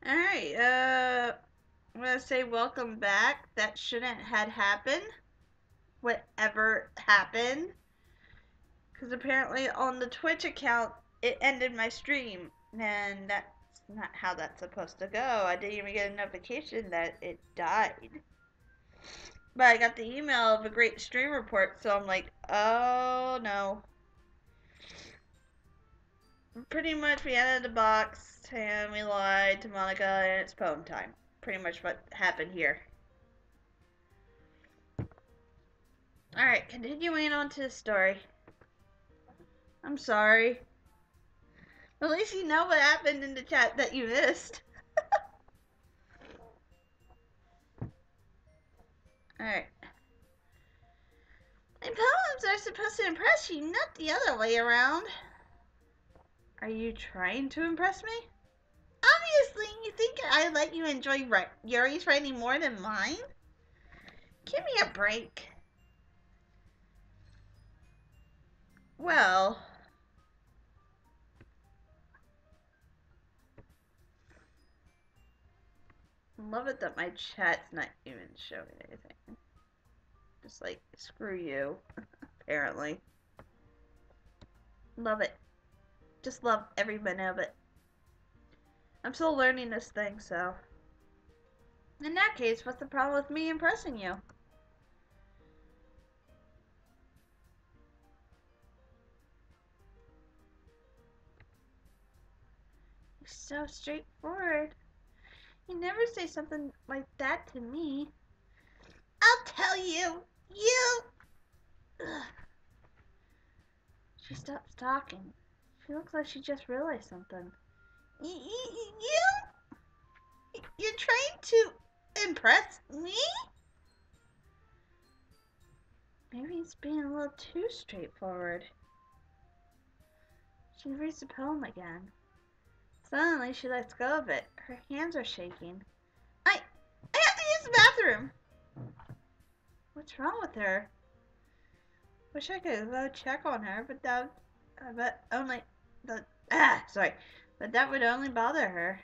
Alright, I'm gonna say welcome back. That shouldn't had happened. Whatever happened. Because apparently on the Twitch account, it ended my stream. And that's not how that's supposed to go. I didn't even get a notification that it died. But I got the email of a great stream report, so I'm like, oh no. Pretty much we ended the box, and we lied to Monica, and it's poem time. Pretty much what happened here. Alright, continuing on to the story. I'm sorry. At least you know what happened in the chat that you missed. Alright. My poems are supposed to impress you, not the other way around. Are you trying to impress me? Obviously, you think I let you enjoy Yuri's writing more than mine? Give me a break. Well... love it that my chat's not even showing anything. Just like, screw you, apparently. Love it. Just love every minute of it. I'm still learning this thing, so... in that case, what's the problem with me impressing you? You're so straightforward. You never say something like that to me. I'll tell you! You! Ugh. She stops talking. She looks like she just realized something. You? You're trying to impress me? Maybe it's being a little too straightforward. She reads the poem again. Suddenly, she lets go of it. Her hands are shaking. I have to use the bathroom! What's wrong with her? Wish I could go check on her, but that would only bother her.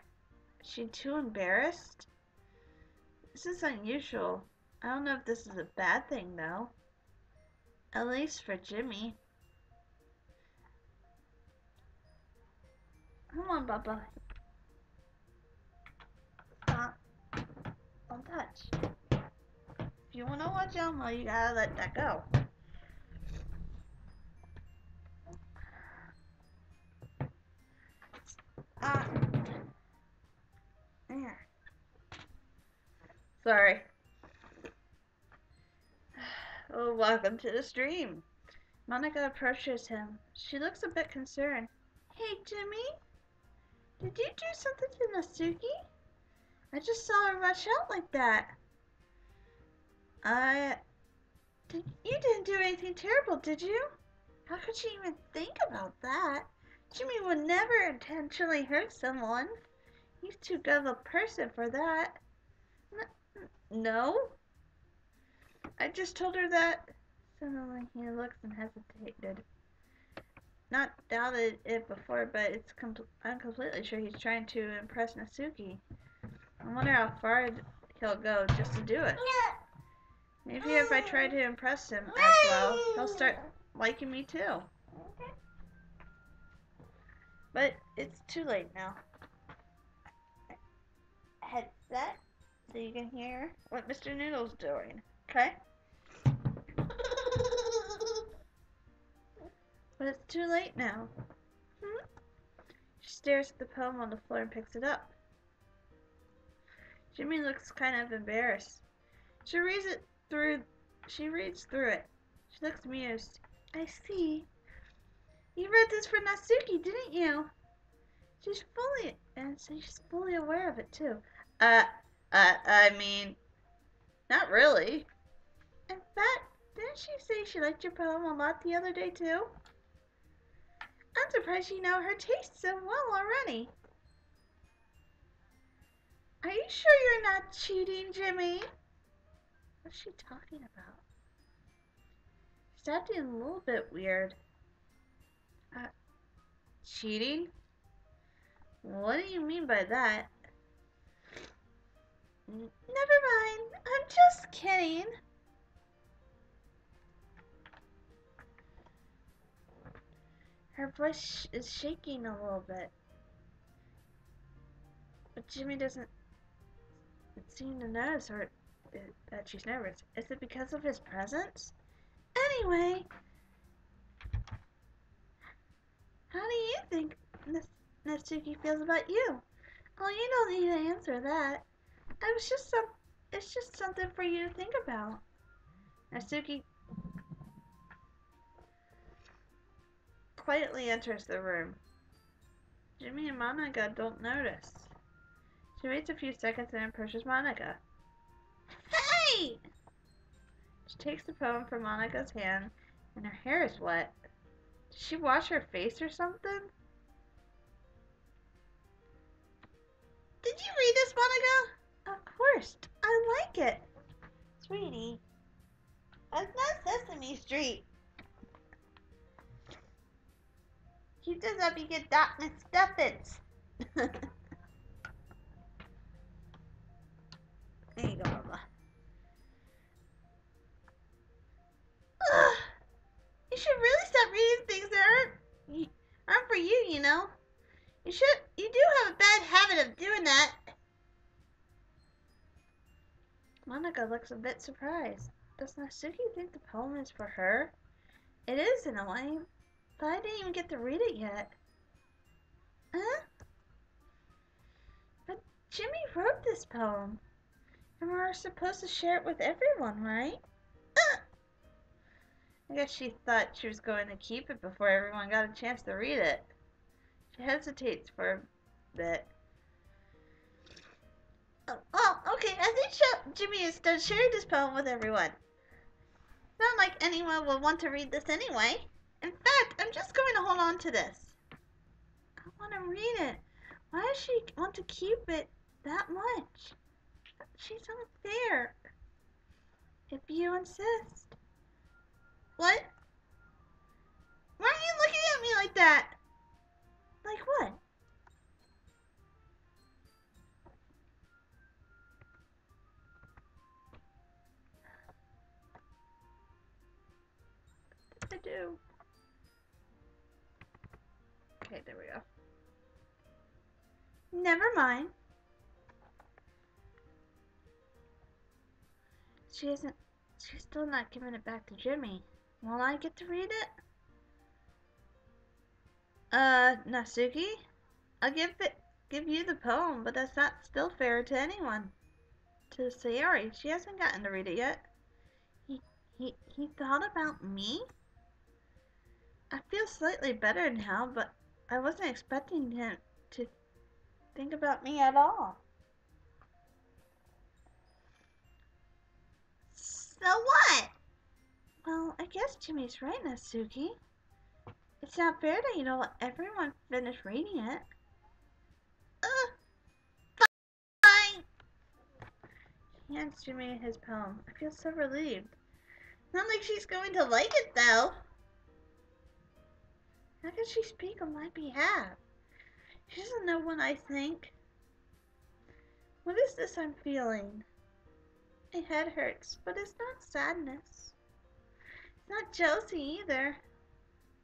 Is she too embarrassed? This is unusual. I don't know if this is a bad thing, though. At least for Jimmy. Come on, Bubba. Stop. Don't touch. If you want to watch Elmo, you gotta let that go. There. Sorry. Oh, welcome to the stream. Monica approaches him. She looks a bit concerned. Hey, Jimmy? Did you do something to Natsuki? I just saw her rush out like that. You didn't do anything terrible, did you? How could she even think about that? Jimmy would never intentionally hurt someone. He's too good of a person for that. No? I just told her that. Suddenly he looks and hesitated. Not doubted it before, but I'm completely sure he's trying to impress Natsuki. I wonder how far he'll go just to do it. Maybe if I try to impress him as well, he'll start liking me too. But it's too late now. Headset, so you can hear what Mr. Noodle's doing, okay? But it's too late now. She stares at the poem on the floor and picks it up. Jimmy looks kind of embarrassed. She reads through it. She looks amused. I see. You read this for Natsuki, didn't you? She's fully aware of it too. I mean, not really. In fact, didn't she say she liked your poem a lot the other day too? I'm surprised you know her taste so well already. Are you sure you're not cheating, Jimmy? What's she talking about? She's acting a little bit weird. Cheating? What do you mean by that? Never mind. I'm just kidding. Her voice is shaking a little bit. But Jimmy doesn't seem to notice that she's nervous. Is it because of his presence? Anyway, how do you think Natsuki feels about you? Oh, you don't need to answer that. It's just something for you to think about. Natsuki quietly enters the room. Jimmy and Monica don't notice. She waits a few seconds and approaches Monica. Hey! She takes the poem from Monica's hand, and her hair is wet. Did she wash her face or something? Did you read this, Monica? Of course. I like it. Sweetie, that's not Sesame Street. Keep this up, you get darkness stuffins. There you go, Mama. Ugh. You should really stop reading things that aren't for you, you know. You do have a bad habit of doing that. Monica looks a bit surprised. Does Natsuki think the poem is for her? It is in a way, but I didn't even get to read it yet. Huh? But Jimmy wrote this poem, and we're supposed to share it with everyone, right? I guess she thought she was going to keep it before everyone got a chance to read it. She hesitates for a bit. Oh, okay, I think Jimmy is done sharing this poem with everyone. It's not like anyone will want to read this anyway. In fact, I'm just going to hold on to this. I want to read it. Why does she want to keep it that much? She's unfair. If you insist. What? Why are you looking at me like that? Like what? What did I do? Okay, there we go. Never mind. She's still not giving it back to Jimmy. Will I get to read it? Natsuki? I'll give you the poem, but that's not still fair to anyone. To Sayori, she hasn't gotten to read it yet. He thought about me? I feel slightly better now, but I wasn't expecting him to think about me at all. So what? Well, I guess Jimmy's right, Natsuki. It's not fair that you don't let everyone finish reading it. Fine. He hands Jimmy his poem. I feel so relieved. Not like she's going to like it, though. How can she speak on my behalf? She doesn't know what I think. What is this I'm feeling? My head hurts, but it's not sadness. It's not jealousy either.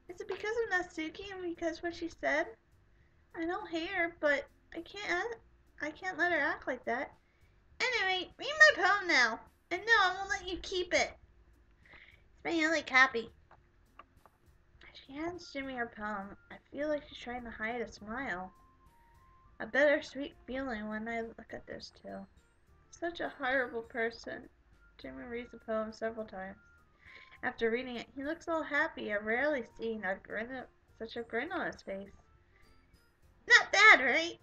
Is it because of Natsuki and because what she said? I don't hate her, but I can't let her act like that. Anyway, read my poem now. And no, I won't let you keep it. It's my only copy. She hands Jimmy her poem. I feel like she's trying to hide a smile. A bittersweet feeling when I look at this too. Such a horrible person. Jimmy reads the poem several times. After reading it, he looks all happy. I've rarely seen such a grin on his face. Not bad, right?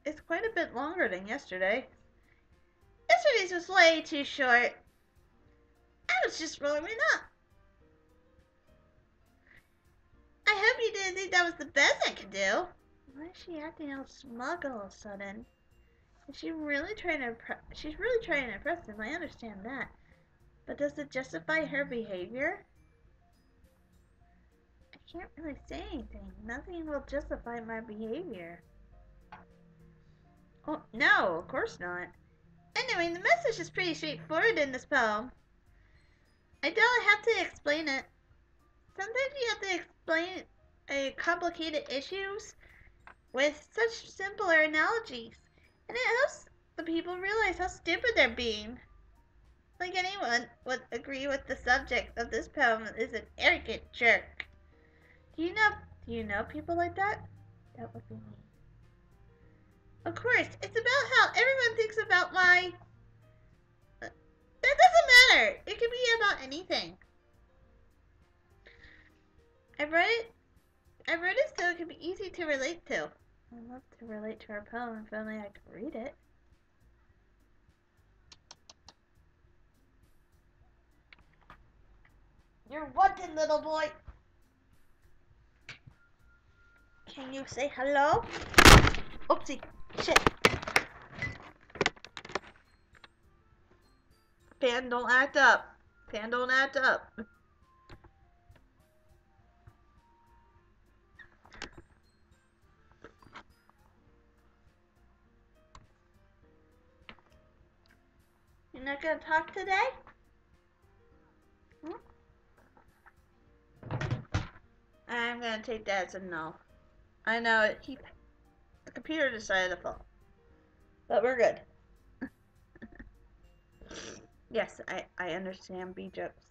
It's quite a bit longer than yesterday. Yesterday's was way too short. I was just warming up. I hope you didn't think that was the best I could do. Why is she acting all smug all of a sudden? Is she really trying to she's really trying to impress him, I understand that. But does it justify her behavior? I can't really say anything. Nothing will justify my behavior. Oh, no, of course not. Anyway, the message is pretty straightforward in this poem. I don't have to explain it. Sometimes you have to explain complicated issues with such simpler analogies, and it helps the people realize how stupid they're being. Like anyone would agree with the subject of this poem is an arrogant jerk. Do you know people like that? That would be me. Of course, it's about how everyone thinks about my... That doesn't matter. It can be about anything. I wrote it so it can be easy to relate to. I'd love to relate to our poem if only I could read it. You're wanted, little boy. Can you say hello? Oopsie. Shit. Pan, don't act up. Pan, don't act up. You're not gonna talk today? Hmm? I'm gonna take that as a no. I know it. The computer decided to fall, but we're good. Yes, I understand B jokes.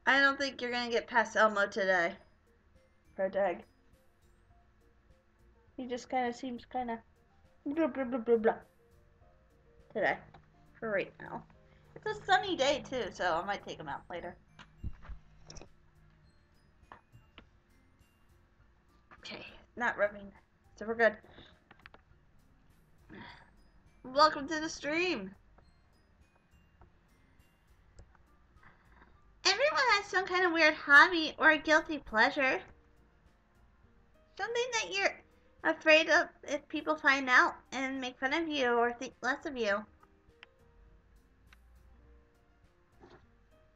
I don't think you're gonna get past Elmo today. Poor Doug. He just kind of seems kind of blah blah blah blah blah today. For right now. It's a sunny day too, so I might take him out later. Okay, not rubbing, so we're good. Welcome to the stream. Everyone has some kind of weird hobby or a guilty pleasure. Something that you're afraid of if people find out and make fun of you or think less of you.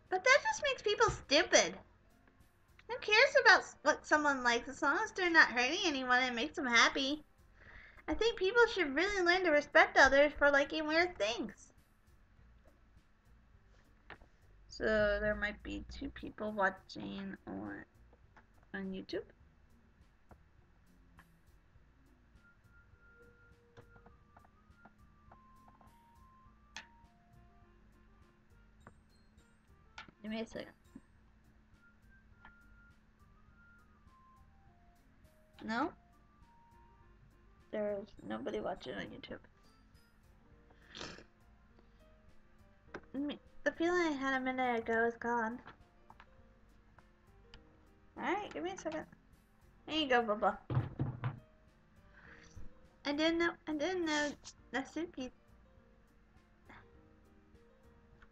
But that just makes people stupid. Who cares about what someone likes as long as they're not hurting anyone and makes them happy? I think people should really learn to respect others for liking weird things. So there might be 2 people watching on YouTube. Give me a second. No? There's nobody watching on YouTube. The feeling I had a minute ago is gone. Alright, give me a second. There you go, Bubba. I didn't know Natsuki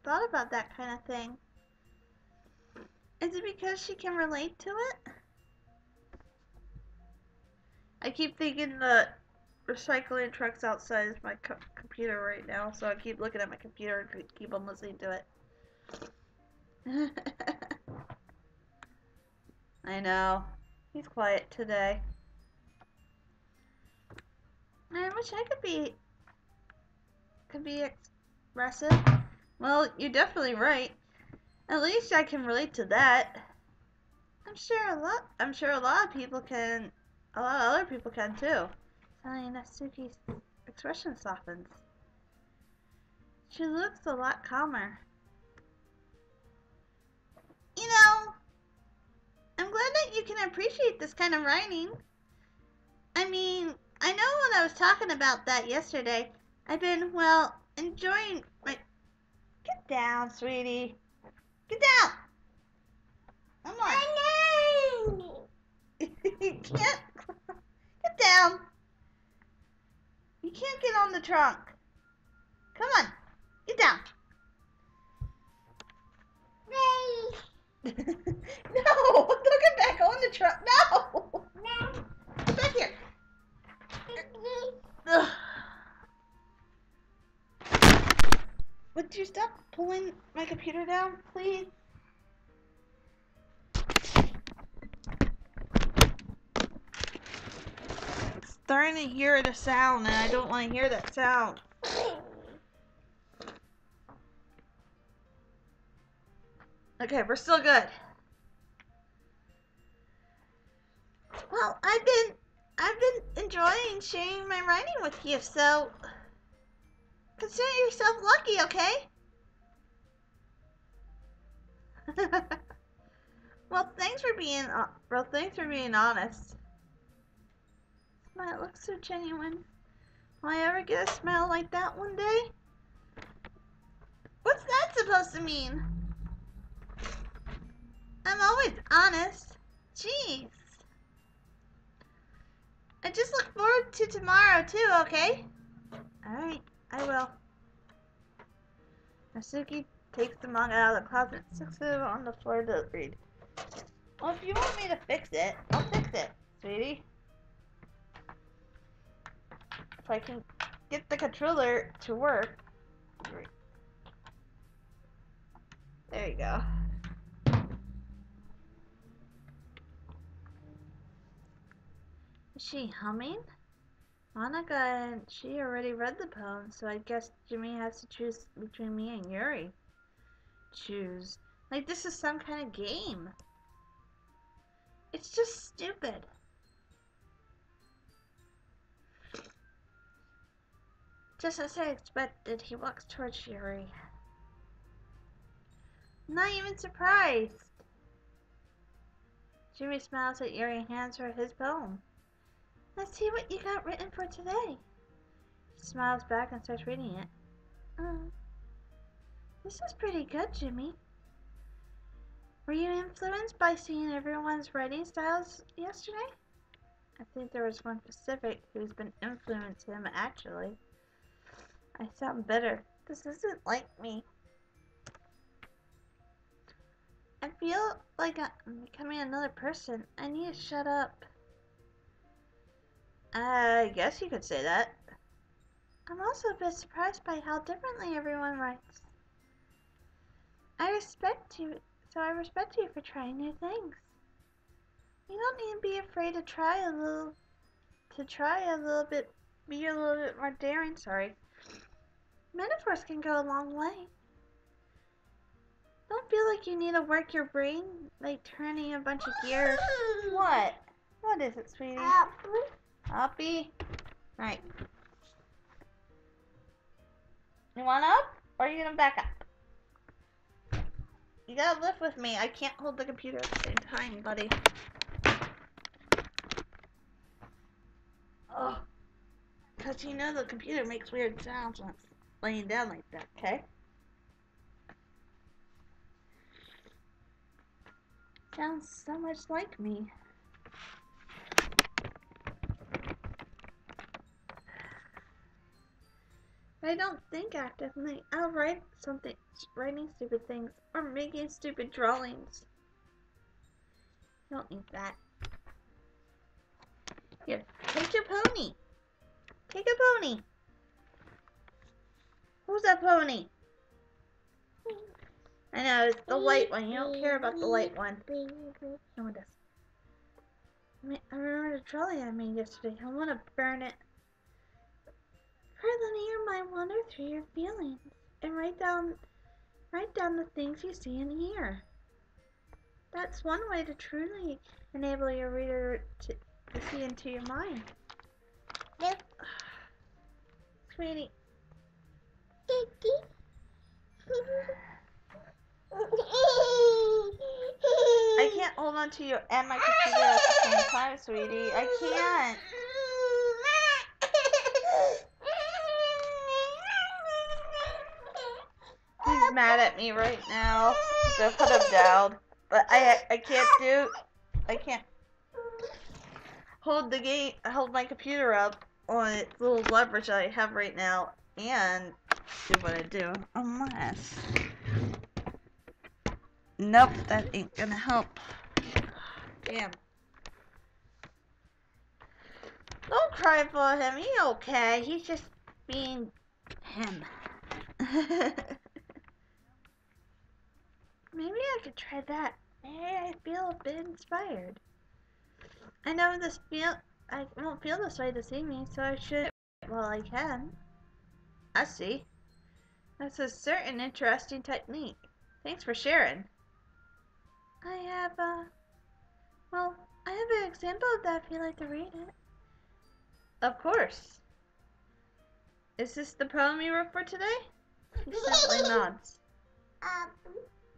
thought about that kind of thing. Is it because she can relate to it? I keep thinking the recycling truck's outside is my computer right now, so I keep looking at my computer and keep on listening to it. I know. He's quiet today. I wish I could be expressive. Well, you're definitely right. At least I can relate to that. I'm sure a lot of people can. A lot of other people can too. Suddenly Natsuki's expression softens. She looks a lot calmer. You know, I'm glad that you can appreciate this kind of writing. I mean, I know when I was talking about that yesterday, I've been, well, enjoying my... Get down, sweetie. Get down! Come on. You can't... Get down. You can't get on the trunk. Come on. Get down. No! Don't get back on the trunk. No! Get back here. Ugh. Would you stop pulling my computer down, please? starting to hear the sound, and I don't want to hear that sound. Okay, we're still good. Well, I've been enjoying sharing my writing with you, so consider yourself lucky, okay? Well, thanks for being honest. Smile looks so genuine. Will I ever get a smile like that one day? What's that supposed to mean? I'm always honest. Jeez. I just look forward to tomorrow too, okay? Alright, I will. Natsuki takes the manga out of the closet and sits it on the floor to read. Well, if you want me to fix it, I'll fix it, sweetie. If I can get the controller to work. There you go. Is she humming? Monica and she already read the poem, so I guess Jimmy has to choose between me and Yuri. Choose. Like this is some kind of game. It's just stupid. Just as I expected, he walks towards Yuri. Not even surprised. Jimmy smiles at Yuri and hands her his poem. Let's see what you got written for today. She smiles back and starts reading it. This is pretty good, Jimmy. Were you influenced by seeing everyone's writing styles yesterday? I think there was one specific who's been influencing him, actually. I sound bitter. This isn't like me. I feel like I'm becoming another person. I need to shut up. I guess you could say that. I'm also a bit surprised by how differently everyone writes. I respect you for trying new things. You don't need to be afraid to be a little bit more daring, sorry. Metaphors can go a long way. Don't feel like you need to work your brain, like turning a bunch of gears. What? What is it, sweetie? Uppy? Right. You want up? Or are you gonna back up? You gotta lift with me. I can't hold the computer at the same time, buddy. Oh. Because you know the computer makes weird sounds when it's laying down like that, okay? Sounds so much like me. I don't think actively. I'll write something, writing stupid things, or making stupid drawings. You don't need that. Here, take your pony. Take a pony. Who's that pony? I know, it's the white one. You don't care about the white one. No one does. I remember the trolley I made yesterday. I want to burn it. Let your mind wander through your feelings and write down the things you see and hear. That's one way to truly enable your reader to see into your mind. Yep. Sweetie. I can't hold on to you and my computer at the same time, sweetie. I can't. He's mad at me right now. So I put him down. But I can't hold my computer up on its little leverage I have right now and do what I do. Unless. Nope, that ain't gonna help. Damn. Don't cry for him. He's okay. He's just being him. Maybe I could try that. Maybe I feel a bit inspired. I know I won't feel this way to see me, so I should while I can. I see. That's a certain interesting technique. Thanks for sharing. I have, well, I have an example of that if you'd like to read it. Of course. Is this the poem you wrote for today? He simply nods.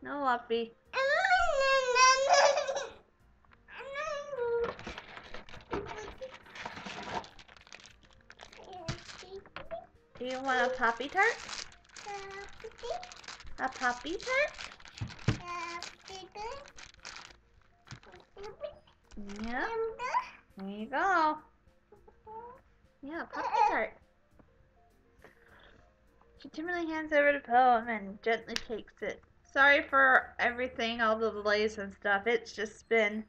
No, Uppy. Do you want a poppy tart? A poppy tart? Yeah. There you go. Yeah, poppy tart. She timidly hands over the poem and gently takes it. Sorry for everything, all the delays and stuff. It's just been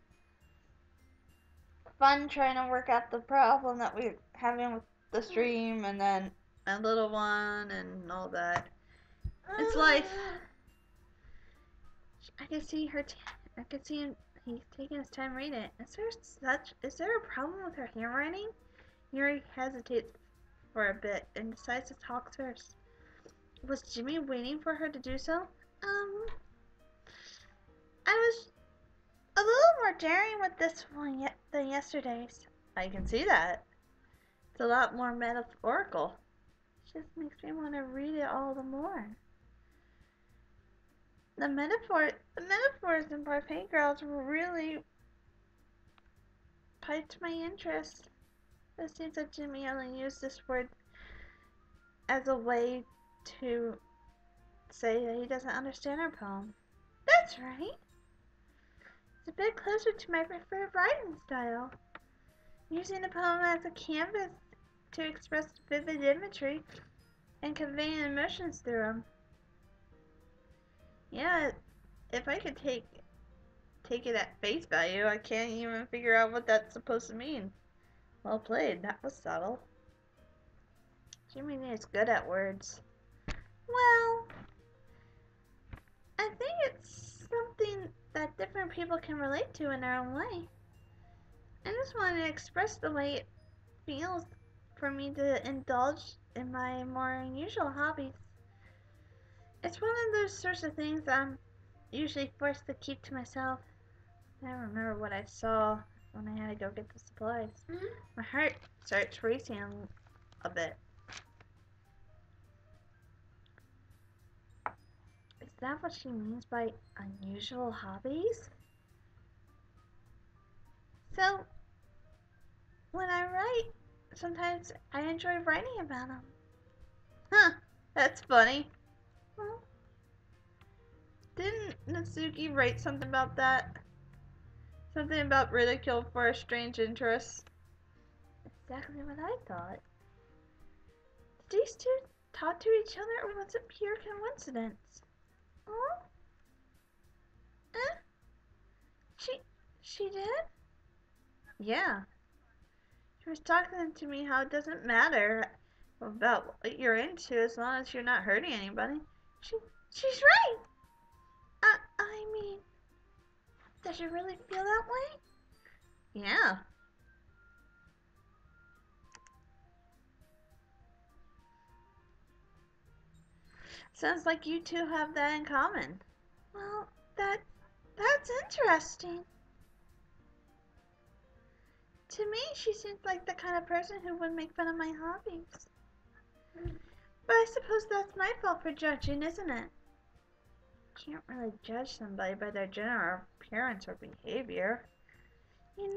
fun trying to work out the problem that we're having with the stream and then a little one and all that. It's life. I can see I can see him. He's taking his time reading it. Is there a problem with her handwriting? Yuri hesitates for a bit and decides to talk first. Was Jimmy waiting for her to do so? I was a little more daring with this one than yesterday's. I can see that. It's a lot more metaphorical. It just makes me want to read it all the more. The metaphors in Parfait Girls really piqued my interest. It seems that Jimmy only used this word as a way to say that he doesn't understand our poem. That's right. It's a bit closer to my preferred writing style. Using the poem as a canvas to express vivid imagery and conveying emotions through them. Yeah, if I could take it at face value, I can't even figure out what that's supposed to mean. Well played, that was subtle. Jimmy is good at words. Well, I think it's something that different people can relate to in their own way. I just wanted to express the way it feels for me to indulge in my more unusual hobbies. It's one of those sorts of things I'm usually forced to keep to myself. I remember what I saw when I had to go get the supplies. My heart starts racing a bit. Is that what she means by unusual hobbies? So, when I write, sometimes I enjoy writing about them. Huh, that's funny. Well, didn't Natsuki write something about that? Something about ridicule for a strange interest? Exactly what I thought. Did these two talk to each other, or was it pure coincidence? Oh? Eh? She did? Yeah. She was talking to me how it doesn't matter about what you're into as long as you're not hurting anybody. She's right! I mean, does she really feel that way? Yeah. Sounds like you two have that in common. Well, that's interesting. To me, she seems like the kind of person who would make fun of my hobbies. But I suppose that's my fault for judging, isn't it? Can't really judge somebody by their general appearance or behavior. You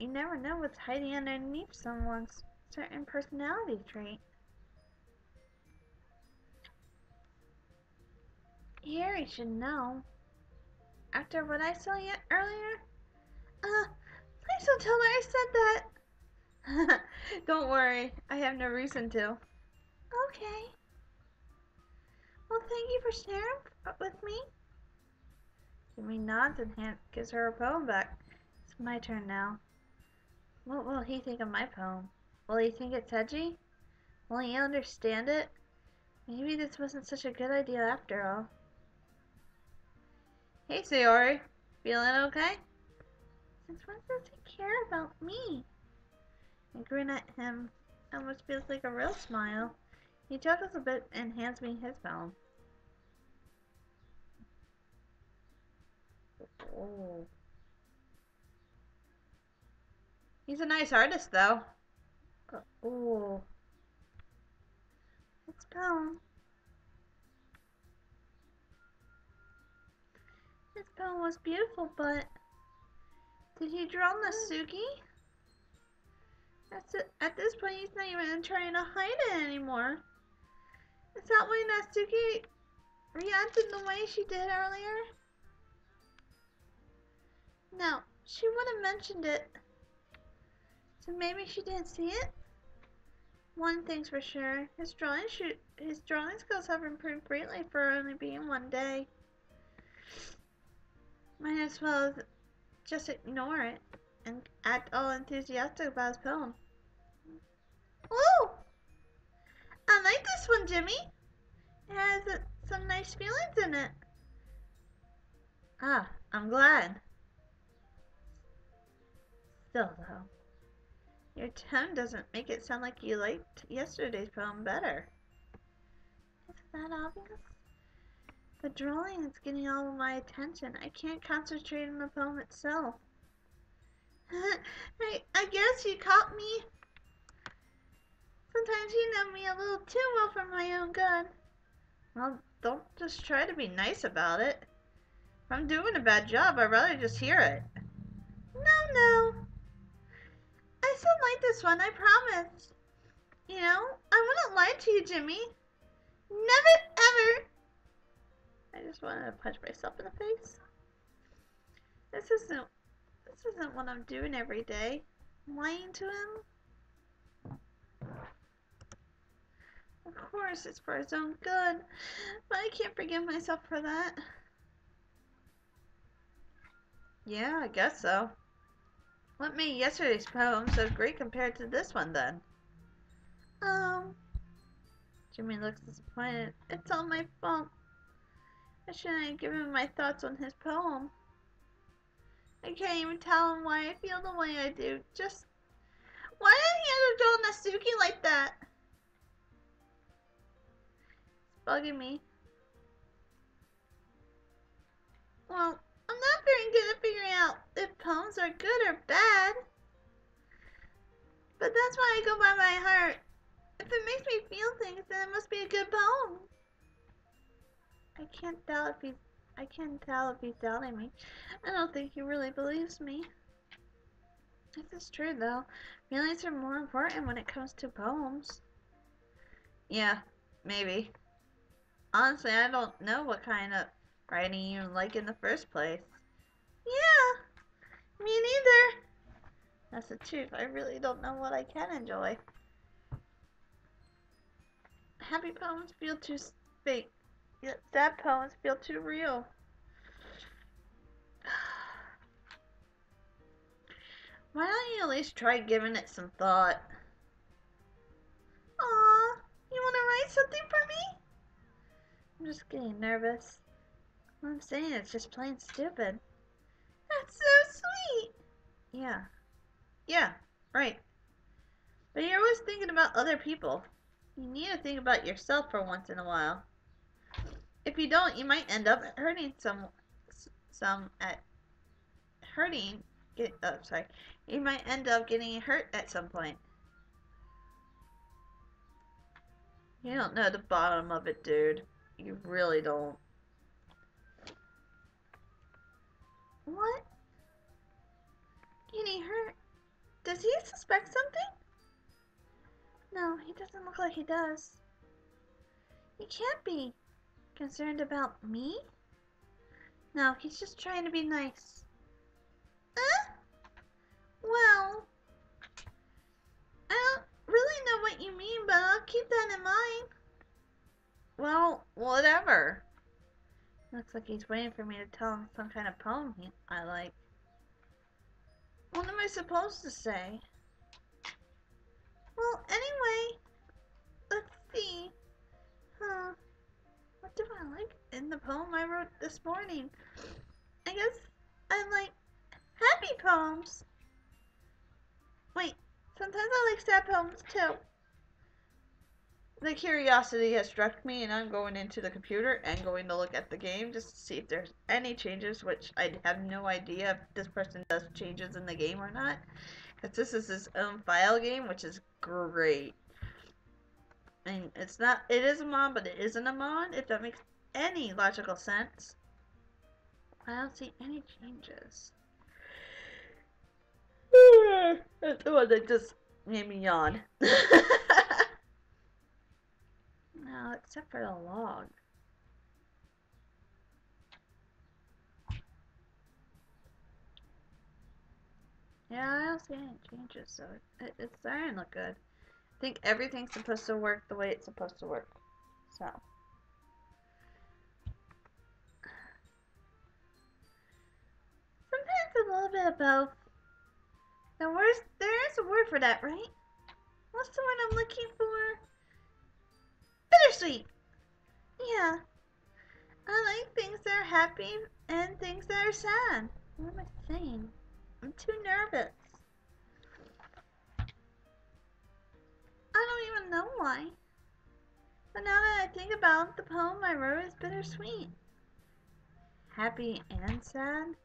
never know what's hiding underneath someone's certain personality trait. Harry should know. After what I saw earlier? Please don't tell me I said that. Don't worry, I have no reason to. Okay. Well, thank you for sharing with me. Jimmy nods and gives her a poem back. It's my turn now. What will he think of my poem? Will he think it's edgy? Will he understand it? Maybe this wasn't such a good idea after all. Hey, Sayori. Feeling okay? Since when does he care about me? I grin at him. Almost feels like a real smile. He chuckles a bit and hands me his poem. Oh. He's a nice artist, though. Oh. It's poem. His poem was beautiful, but did he draw Natsuki? At this point, he's not even trying to hide it anymore. Is that why Natsuki reacted the way she did earlier? No, she would have mentioned it. So maybe she didn't see it? One thing's for sure, his drawing skills have improved greatly for only being one day. Might as well just ignore it and act all enthusiastic about his poem. Oh! I like this one, Jimmy. It has some nice feelings in it. Ah, I'm glad. Still, though, your tone doesn't make it sound like you liked yesterday's poem better. Isn't that obvious? The drawing is getting all of my attention. I can't concentrate on the poem itself. I guess you caught me. Sometimes you know me a little too well for my own good. Well, don't just try to be nice about it. If I'm doing a bad job, I'd rather just hear it. No. I still like this one, I promise. You know, I wouldn't lie to you, Jimmy. Never, ever. I just wanted to punch myself in the face. This isn't what I'm doing every day. Lying to him? Of course, it's for his own good, but I can't forgive myself for that. Yeah, I guess so. What made yesterday's poem so great compared to this one, then? Jimmy looks disappointed. It's all my fault. I shouldn't have given him my thoughts on his poem. I can't even tell him why I feel the way I do. Just, why did he have to draw Natsuki like that? It's bugging me. Well, I'm not very good at figuring out if poems are good or bad. But that's why I go by my heart. If it makes me feel things, then it must be a good poem. I can't tell if he's doubting me. I don't think he really believes me. This is true, though. Feelings are more important when it comes to poems. Yeah, maybe. Honestly, I don't know what kind of writing you like in the first place. Yeah, me neither. That's the truth. I really don't know what I can enjoy. Happy poems feel too fake. Yet sad poems feel too real. Why don't you at least try giving it some thought? Aw, you want to write something for me? I'm just getting nervous. What I'm saying is just plain stupid. That's so sweet. Yeah, right. But you're always thinking about other people. You need to think about yourself for once in a while. If you don't, you might end up hurting you might end up getting hurt at some point. You don't know the bottom of it, dude. You really don't. What? Getting hurt? Does he suspect something? No, he doesn't look like he does. He can't be concerned about me? No, he's just trying to be nice. Well, I don't really know what you mean, but I'll keep that in mind. Well, whatever. Looks like he's waiting for me to tell him some kind of poem I like. What am I supposed to say? Well, anyway, let's see. What do I like in the poem I wrote this morning? I guess I like happy poems. Wait, Sometimes I like sad poems too. The curiosity has struck me, and I'm going into the computer and going to look at the game just to see if there's any changes, which I have no idea if this person does changes in the game or not. Because this is his own file game, which is great. And it's not, it is a mod, but it isn't a mod, if that makes any logical sense. I don't see any changes. That's the one that just made me yawn. No, except for the log. Yeah, I don't see any changes, so it's starting to look good. I think everything's supposed to work the way it's supposed to work. So. Sometimes a little bit of both. There is a word for that, right? What's the word I'm looking for? Bittersweet! Yeah. I like things that are happy and things that are sad. What am I saying? I'm too nervous. I don't even know why. But now that I think about it, the poem I wrote is bittersweet. Happy and sad?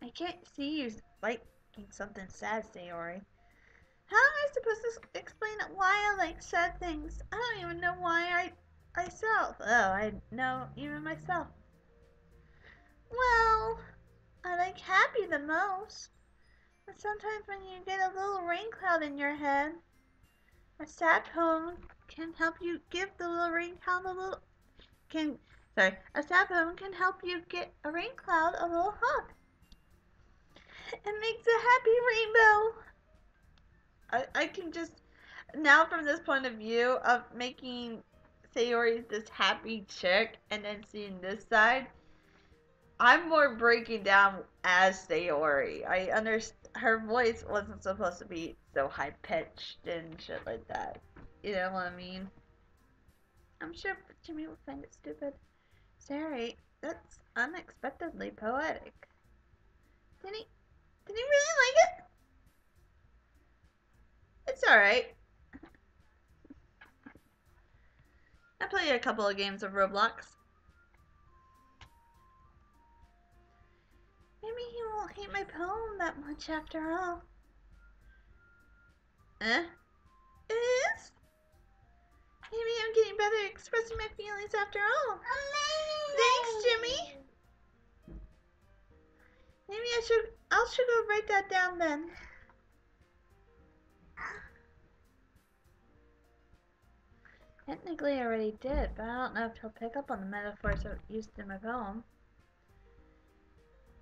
I can't see you liking something sad, sayori. How am I supposed to explain why I like sad things? I don't even know why I self. Oh, I know even myself. Well, I like happy the most. But sometimes when you get a little rain cloud in your head, a sad poem can help you give the little rain cloud a little a sad poem can help you get a rain cloud a little hug. It makes a happy rainbow. I can just now from this point of view of making sayori this happy chick and then seeing this side, I'm more breaking down as sayori. I understand her voice wasn't supposed to be so high pitched and shit like that. You know what I mean? I'm sure Jimmy would find it stupid. Sorry, that's unexpectedly poetic. Did he really like it? It's alright. I played a couple of games of Roblox. Maybe he won't hate my poem that much after all. Eh? It is? Maybe I'm getting better at expressing my feelings after all. Thanks, Jimmy. Maybe I should go write that down then. Technically I already did, but I don't know if he'll pick up on the metaphors used in my poem.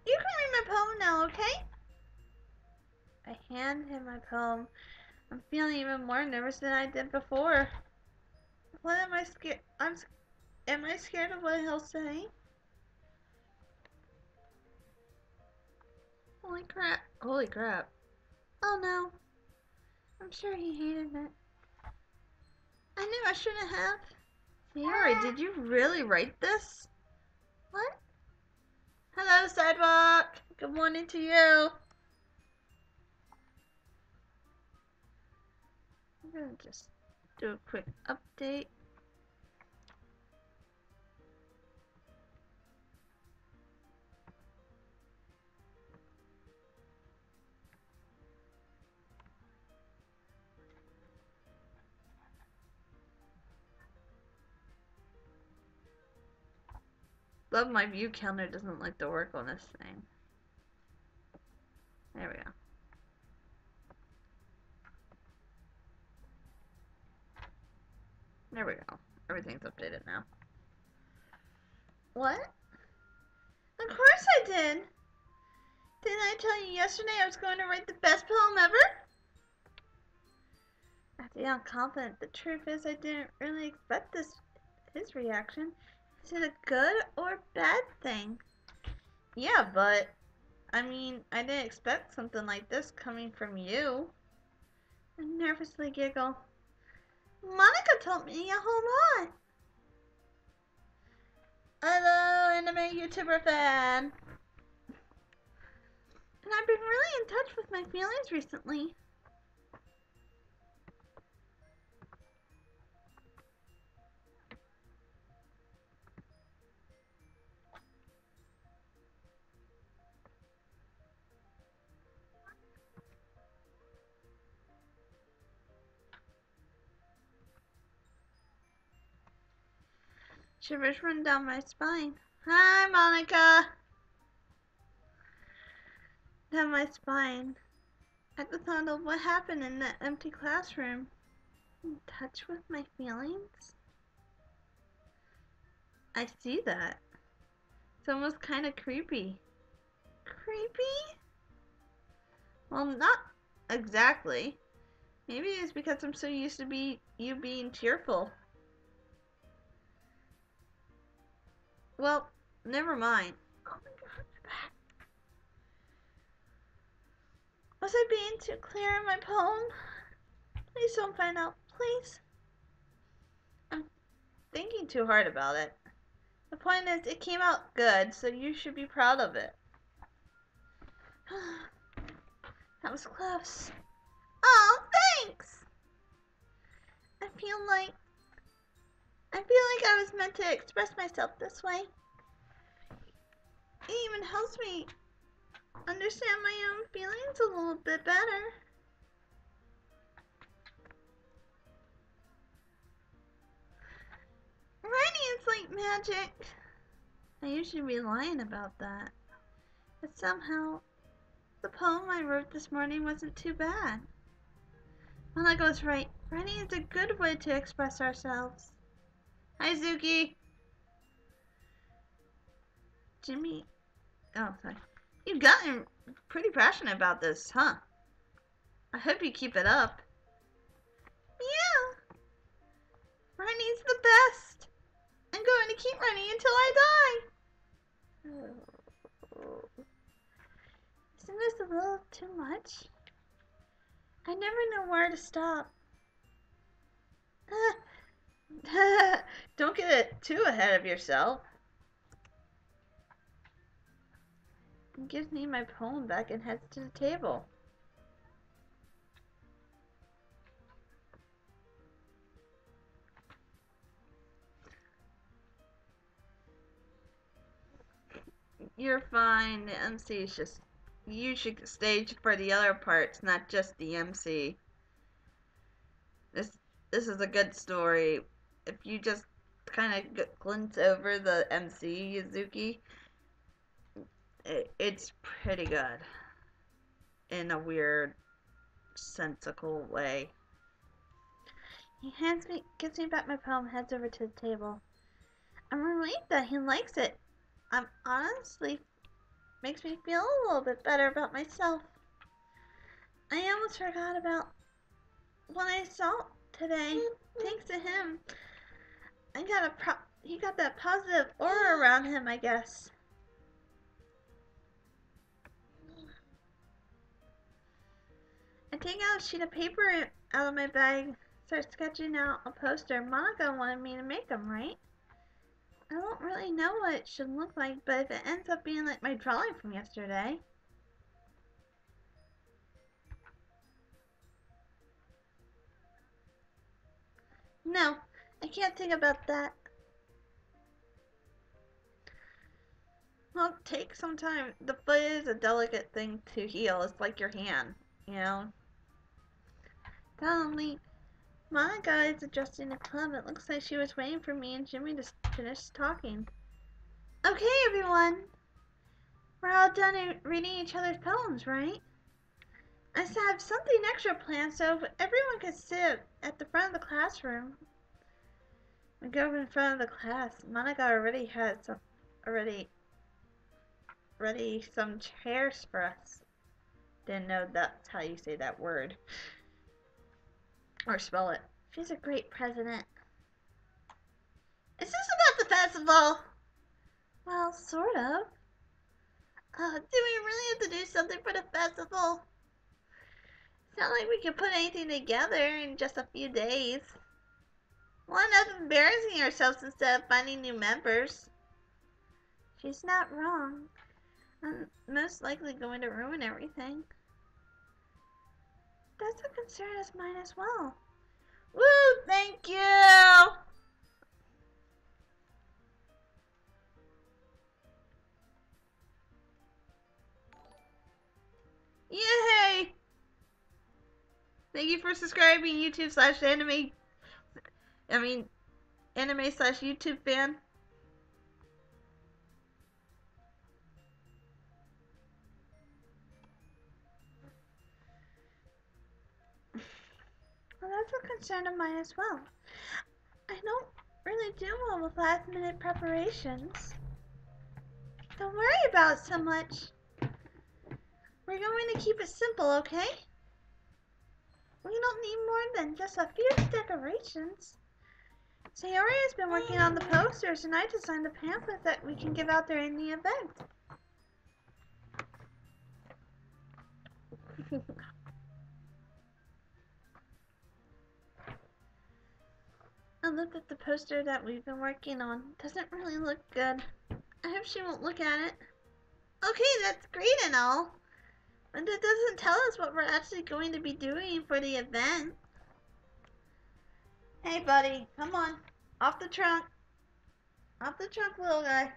You can read my poem now, okay? I hand him my poem. I'm feeling even more nervous than I did before. What am I scared? Am I scared of what he'll say? Holy crap. Holy crap. Oh no. I'm sure he hated it. I knew I shouldn't have. Sayori, did you really write this? What? Hello, Sidewalk. Good morning to you. I'm gonna just do a quick update. Love my view counter doesn't like to work on this thing. There we go. There we go. Everything's updated now. What? Of course I did! Didn't I tell you yesterday I was going to write the best poem ever? I feel confident. The truth is I didn't really expect his reaction. Is it a good or bad thing? Yeah, but I mean, I didn't expect something like this coming from you. I nervously giggle. Monica told me a whole lot. Hello, anime YouTuber fan. And I've been really in touch with my feelings recently. Shivers run down my spine. Hi, Monica! Down my spine. At the thought of what happened in that empty classroom. In touch with my feelings? I see that. It's almost kind of creepy. Creepy? Well, not exactly. Maybe it's because I'm so used to you being cheerful. Well, never mind. Oh my god. Was I being too clear in my poem? Please don't find out, please. I'm thinking too hard about it. The point is, it came out good, so you should be proud of it. That was close. Oh, thanks! I feel like I was meant to express myself this way. It even helps me understand my own feelings a little bit better. Writing is like magic. I usually be lying about that. But somehow, the poem I wrote this morning wasn't too bad. Monica was right. Writing is a good way to express ourselves. Hi, Zuki. Jimmy. Oh, sorry. You've gotten pretty passionate about this, huh? I hope you keep it up. Yeah. Writing's the best. I'm going to keep writing until I die. Isn't this a little too much? I never know where to stop. Don't get it too ahead of yourself. He gives me my poem back and heads to the table. You're fine. The MC is just... You should stage for the other parts, not just the MC. This is a good story. If you just kind of glance over the MC, Yuzuki, it's pretty good. In a weird, sensical way. He gives me back my poem, heads over to the table. I'm relieved that he likes it. Honestly makes me feel a little bit better about myself. I almost forgot about what I saw today. Thanks to him, he got that positive aura around him, I guess. I take out a sheet of paper out of my bag, start sketching out a poster. Monica wanted me to make them, right? I don't really know what it should look like, but if it ends up being like my drawing from yesterday. No, I can't think about that. Well, take some time. The foot is a delicate thing to heal. It's like your hand, you know? Suddenly, Monica is adjusting the club. It looks like she was waiting for me and Jimmy to finish talking. Okay, everyone. We're all done reading each other's poems, right? I have something extra planned so everyone can sit at the front of the classroom. We go in front of the class. Monica already had ready some chairs for us. Didn't know that's how you say that word. Or spell it. She's a great president. Is this about the festival? Well, sort of. Do we really have to do something for the festival? It's not like we can put anything together in just a few days. Why not embarrassing ourselves instead of finding new members? She's not wrong. I'm most likely going to ruin everything. That's a concern of mine as well. Woo! Thank you! Yay! Thank you for subscribing, YouTube/anime. Anime/YouTube fan. That's a concern of mine as well. I don't really do well with last-minute preparations. Don't worry about it so much. We're going to keep it simple, okay? We don't need more than just a few decorations. Sayori has been working on the posters, and I designed a pamphlet that we can give out during the event. I looked at the poster that we've been working on. Doesn't really look good. I hope she won't look at it. Okay, that's great and all, but that doesn't tell us what we're actually going to be doing for the event. Hey buddy, come on. Off the trunk. Off the trunk, little guy.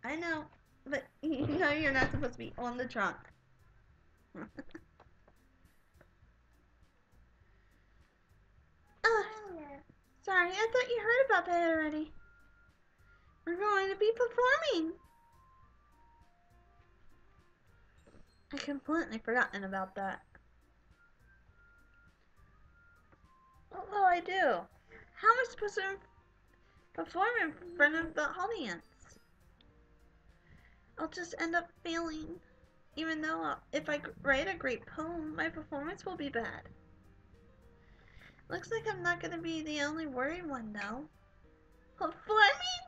I know, but you know you're not supposed to be on the trunk. Sorry, I thought you heard about that already. We're going to be performing. I completely forgotten about that. What will I do? How am I supposed to perform in front of the audience? I'll just end up failing. Even though if I write a great poem, my performance will be bad. Looks like I'm not going to be the only worried one though. Performing?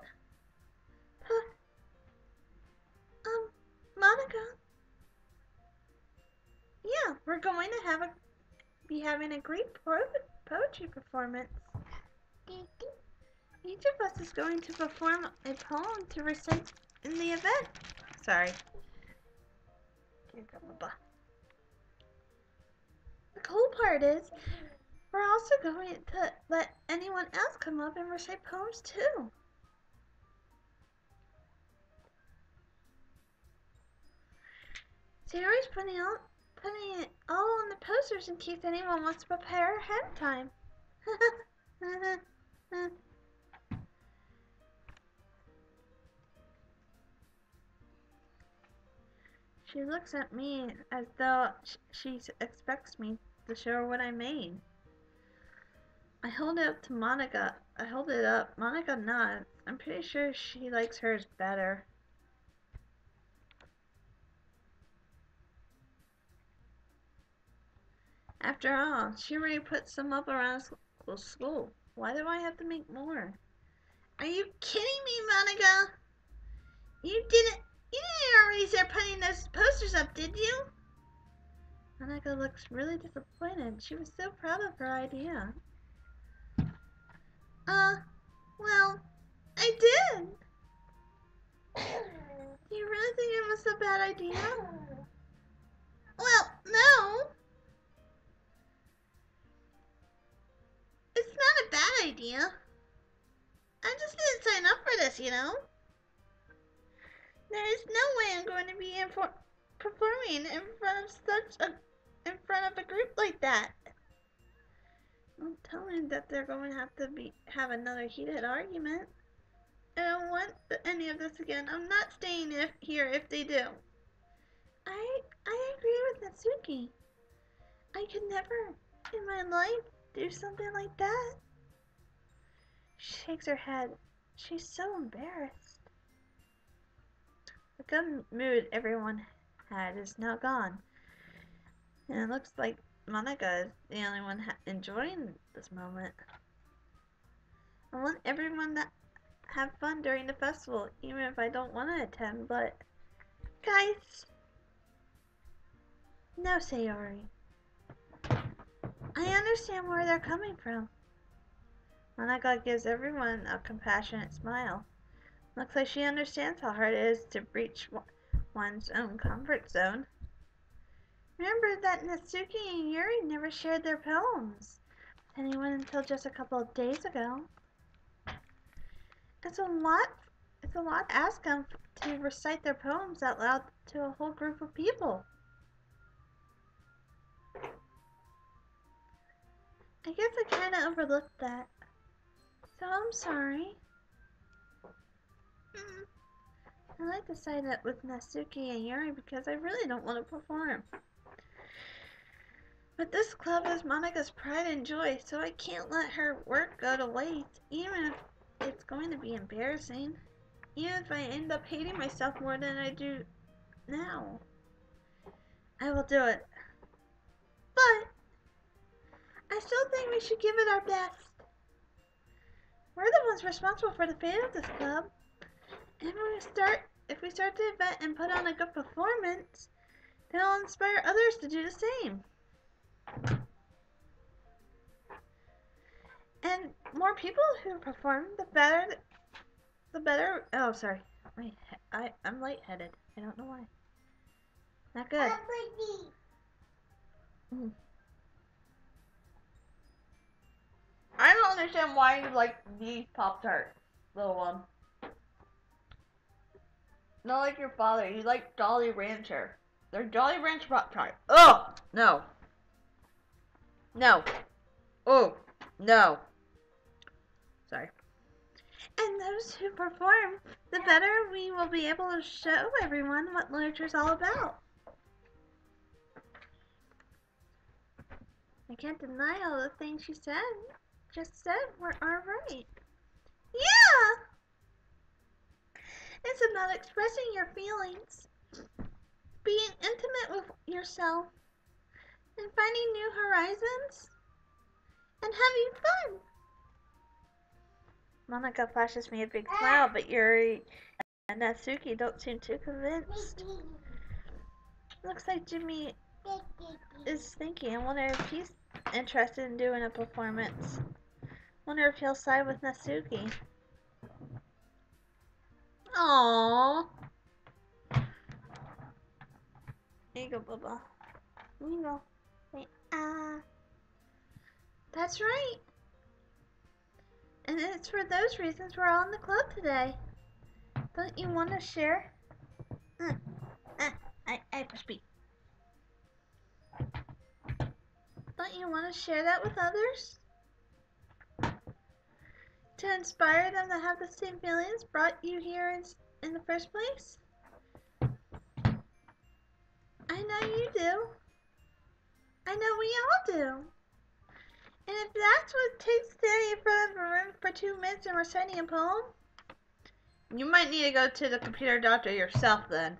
Monica? Yeah, we're going to be having a great poetry performance. Each of us is going to perform a poem to recite in the event. Sorry. The cool part is, we're also going to let anyone else come up and recite poems too. Sayori's putting it all on the posters in case anyone wants to prepare ahead of time. She looks at me as though she expects me to show her what I made. I hold it up to Monica. I hold it up. Monica nods. I'm pretty sure she likes hers better. After all, she already put some up around school. Why do I have to make more? Are you kidding me, Monica? You didn't already start putting those posters up, did you? Monica looks really disappointed. She was so proud of her idea. Well, I did. Do you really think it was a bad idea? Well, no. It's not a bad idea. I just didn't sign up for this, you know. There is no way I'm going to be performing in front of a group like that. Don't tell them that they're going to have another heated argument. I don't want any of this again. I'm not staying here if they do. I agree with Natsuki. I could never in my life do something like that. She shakes her head. She's so embarrassed. The good mood everyone had is now gone. And it looks like Monica is the only one enjoying this moment. I want everyone to have fun during the festival, even if I don't want to attend, but... Guys! No, Sayori. I understand where they're coming from. Monica gives everyone a compassionate smile. Looks like she understands how hard it is to reach one's own comfort zone. Remember that Natsuki and Yuri never shared their poems with anyone until just a couple of days ago. It's a lot to ask them to recite their poems out loud to a whole group of people. I guess I kinda overlooked that. So I'm sorry. I like to side up with Natsuki and Yuri because I really don't want to perform. But this club is Monica's pride and joy, so I can't let her work go to waste, even if it's going to be embarrassing. Even if I end up hating myself more than I do now. I will do it. But I still think we should give it our best. We're the ones responsible for the fate of this club. And if we start the event and put on a good performance, then it'll inspire others to do the same. And more people who perform, the better. Oh, sorry. I'm lightheaded. I don't know why. Not good. I don't understand why you like these Pop-Tarts, little one. Not like your father. You like Jolly Rancher. They're Jolly Rancher Pop-Tart. Oh! No. No. Oh! No. Sorry. And those who perform, the better we will be able to show everyone what literature's all about. I can't deny all the things you just said are right. Yeah! It's about expressing your feelings, being intimate with yourself, and finding new horizons, and having fun. Monica flashes me a big smile, but Yuri and Natsuki don't seem too convinced. Looks like Jimmy is thinking. I wonder if he's interested in doing a performance. Wonder if he'll side with Natsuki. Aww. Here you go, Bubba. Here you go. Wait, That's right. And it's for those reasons we're all in the club today. Don't you want to share? I push B. Don't you want to share that with others? To inspire them to have the same feelings brought you here in the first place? I know you do. I know we all do. And if that's what it takes standing in front of a room for 2 minutes and reciting a poem, you might need to go to the computer doctor yourself then.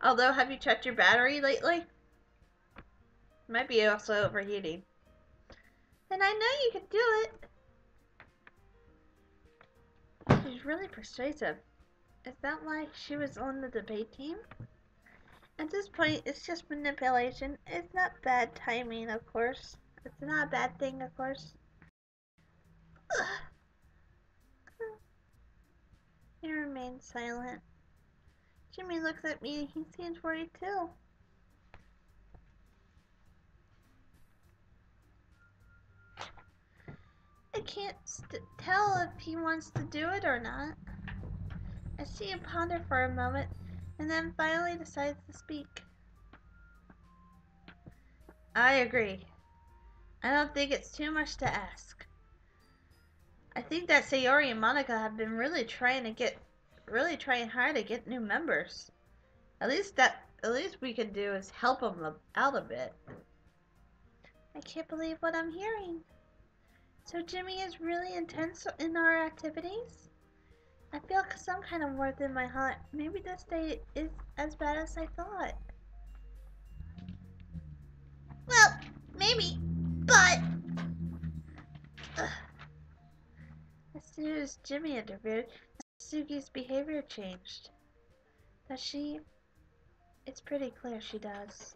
Although, have you checked your battery lately? Might be also overheating. Then I know you can do it. She's really persuasive. Is that why she was on the debate team? At this point, it's just manipulation. It's not bad timing, of course. It's not a bad thing, of course. He remains silent. Jimmy looks at me and he seems worried too. I can't tell if he wants to do it or not. I see him ponder for a moment and then finally decides to speak. I agree. I don't think it's too much to ask. I think that Sayori and Monica have been really trying hard to get new members. At least we can do is help them out a bit. I can't believe what I'm hearing. So Jimmy is really intense in our activities? I feel some kind of warmth in my heart. Maybe this day is as bad as I thought. Well, maybe, but... As soon as Jimmy interfered, Sugi's behavior changed. Does she? It's pretty clear she does.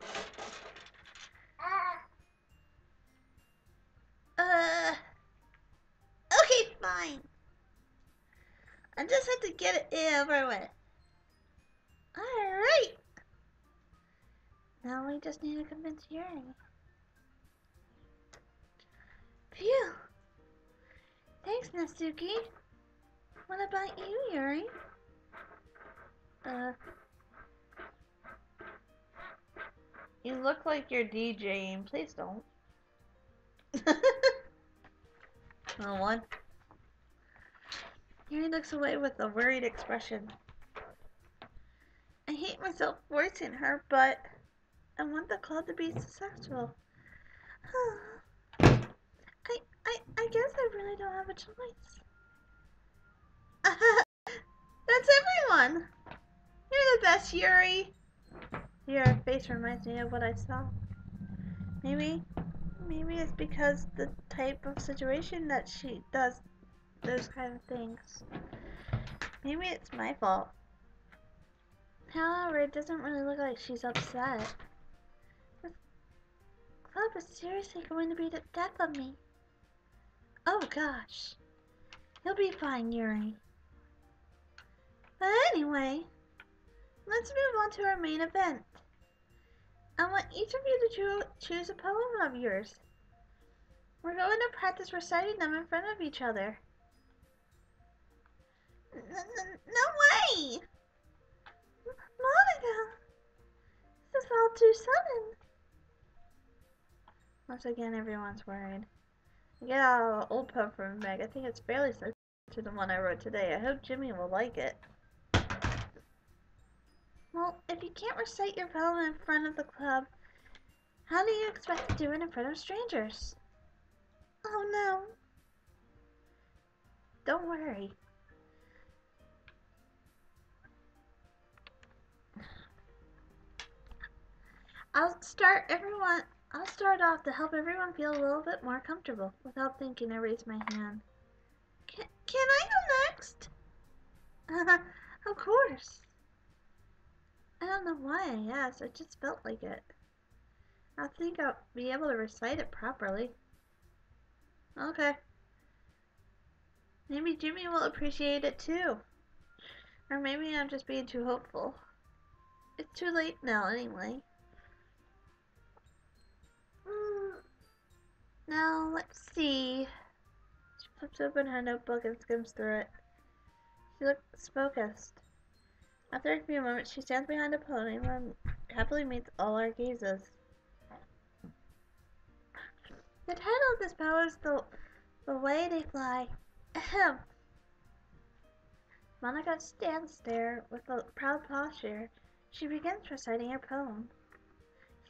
Okay, fine. I just have to get it over with. Alright. Now we just need to convince Yuri. Phew. Thanks, Natsuki. What about you, Yuri? You look like you're DJing. Please don't. No one. Yuri looks away with a worried expression. I hate myself forcing her, but I want the club to be successful. I guess I really don't have a choice. That's everyone! You're the best, Yuri! Your face reminds me of what I saw. Maybe it's because the type of situation that she does those kind of things. Maybe it's my fault. However, it doesn't really look like she's upset. This club is seriously going to beat the death of me. Oh gosh. You'll be fine, Yuri. But anyway, let's move on to our main event. I want each of you to choose a poem of yours. We're going to practice reciting them in front of each other. No way! Monica! This is all too sudden. Once again, everyone's worried. I get out an old poem from the bag. I think it's fairly similar to the one I wrote today. I hope Jimmy will like it. Well, if you can't recite your poem in front of the club, how do you expect to do it in front of strangers? Oh no. Don't worry. I'll start off to help everyone feel a little bit more comfortable. Without thinking, I raise my hand. Can I go next? Of course. I don't know why I asked. I just felt like it. I think I'll be able to recite it properly. Okay. Maybe Jimmy will appreciate it too. Or maybe I'm just being too hopeful. It's too late now anyway. Now, let's see. She flips open her notebook and skims through it. She looks focused. After a few moments, she stands behind a podium and happily meets all our gazes. The title of this poem is The Way They Fly. Ahem. Monica stands there with a proud posture. She begins reciting her poem.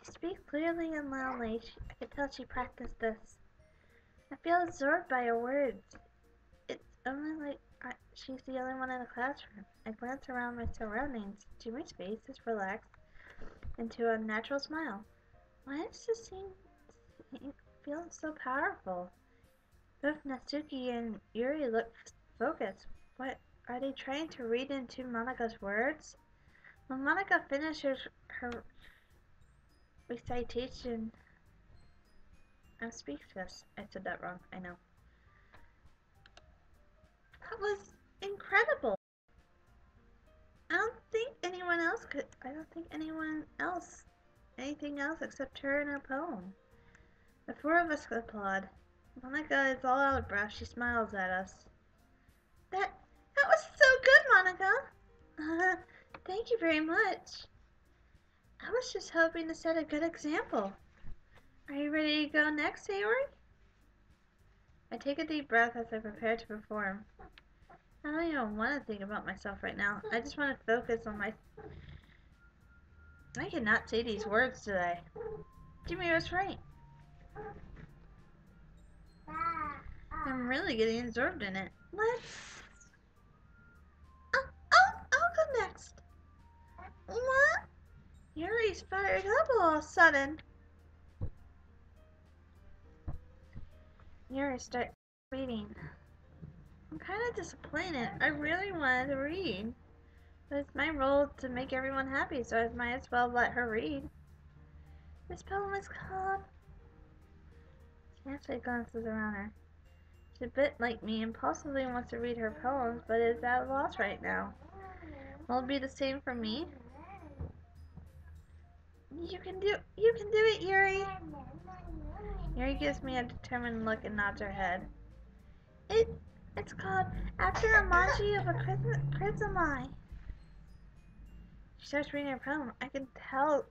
She speaks clearly and loudly. I can tell she practiced this. I feel absorbed by her words. It's only like she's the only one in the classroom. I glance around my surroundings. Jimmy's face is relaxed into a natural smile. Why does this feel so powerful? Both Natsuki and Yuri look focused. What are they trying to read into Monika's words? When Monika finishes her recitation, I'm speechless. I said that wrong, I know. That was incredible. I don't think anything else except her and her poem. The four of us applaud. Monika is all out of breath. She smiles at us. That was so good, Monika. Thank you very much. I was just hoping to set a good example. Are you ready to go next, sayori? I take a deep breath as I prepare to perform. I don't even want to think about myself right now. I just want to focus on my... I cannot say these words today. Jimmy was right. I'm really getting absorbed in it. I'll go next. What? Yuri's fired up all of a sudden. Yuri starts reading. I'm kind of disappointed. I really wanted to read. But it's my role to make everyone happy, so I might as well let her read. This poem is called... She actually glances around her. She's a bit like me and possibly wants to read her poems, but is at a loss right now. Will it be the same for me? You can do it, Yuri! Yuri gives me a determined look and nods her head. It's called After a Manji of a Chrysamai. She starts reading her poem. I can tell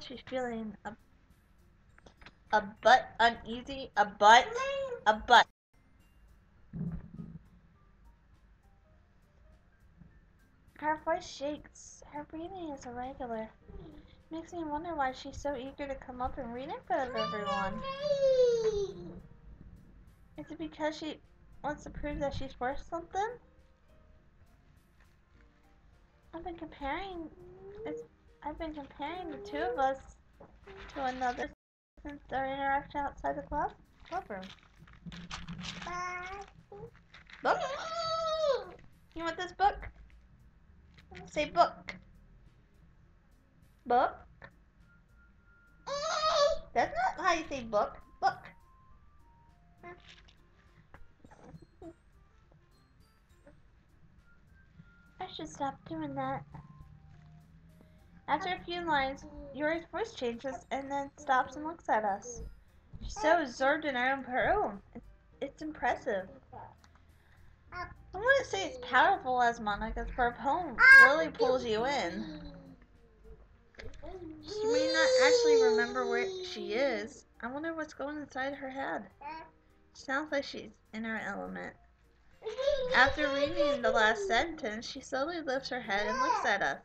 she's feeling a butt uneasy, a butt. Her voice shakes. Her breathing is irregular. Makes me wonder why she's so eager to come up and read in front of everyone. Is it because she wants to prove that she's worth something? I've been comparing the two of us to another since our interaction outside the clubroom. Book? You want this book? Say book. Book? That's not how you say book. Book. I should stop doing that. After a few lines, Yuri's voice changes and then stops and looks at us. She's so absorbed in her own poem. It's impressive. I wouldn't say it's powerful as Monica's, for a poem really pulls you in. She may not actually remember where she is. I wonder what's going inside her head. She sounds like she's in her element. After reading the last sentence, she slowly lifts her head and looks at us.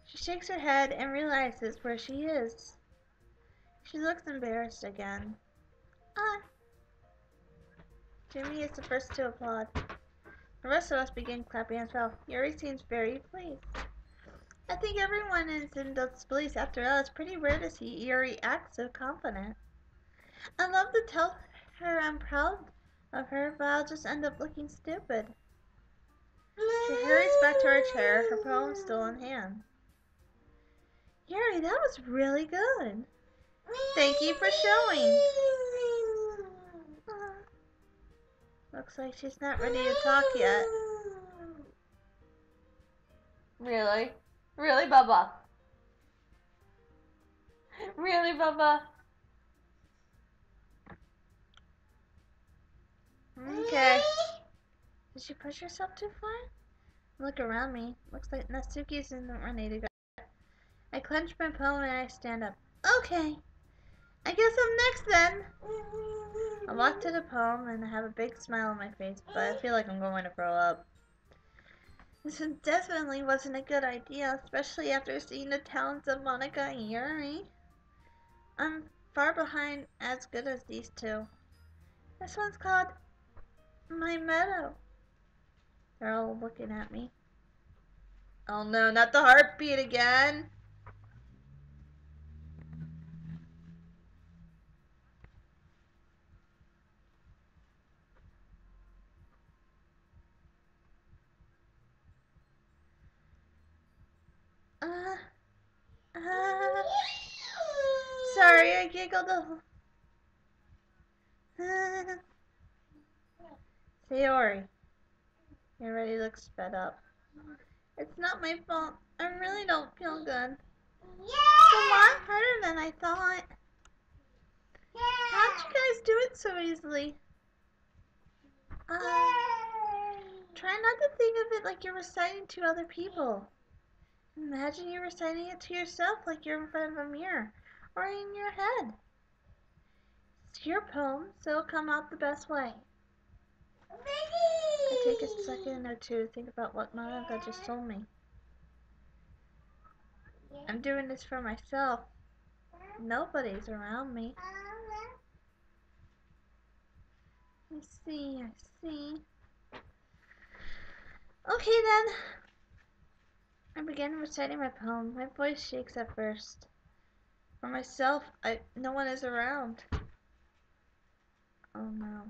She shakes her head and realizes where she is. She looks embarrassed again. Jimmy is the first to applaud. The rest of us begin clapping as well. Yuri seems very pleased. I think everyone is in disbelief. After all, it's pretty rare to see Yuri act so confident. I love to tell her I'm proud of her, but I'll just end up looking stupid. She hurries back to her chair, her poem still in hand. Yuri, that was really good. Thank you for showing. Looks like she's not ready to talk yet. Really? Really, Bubba? Really, Bubba? Okay. Did she push herself too far? Look around me. Looks like Natsuki isn't ready to go. I clench my poem and I stand up. Okay. I guess I'm next then. I walk to the poem and I have a big smile on my face, but I feel like I'm going to throw up. This definitely wasn't a good idea, especially after seeing the talents of Monica and Yuri. I'm far behind as good as these two. This one's called My Meadow. They're all looking at me. Oh no, not the heartbeat again. Sorry, I giggled a Sayori. You already look sped up. It's not my fault. I really don't feel good. It's a lot harder than I thought. How'd you guys do it so easily? Try not to think of it like you're reciting to other people. Imagine you're reciting it to yourself like you're in front of a mirror or in your head. It's your poem, so it'll come out the best way. I take a second or two to think about what Monica just told me. I'm doing this for myself. Nobody's around me. I see. Okay then. I begin reciting my poem. My voice shakes at first. For myself, no one is around. Oh no.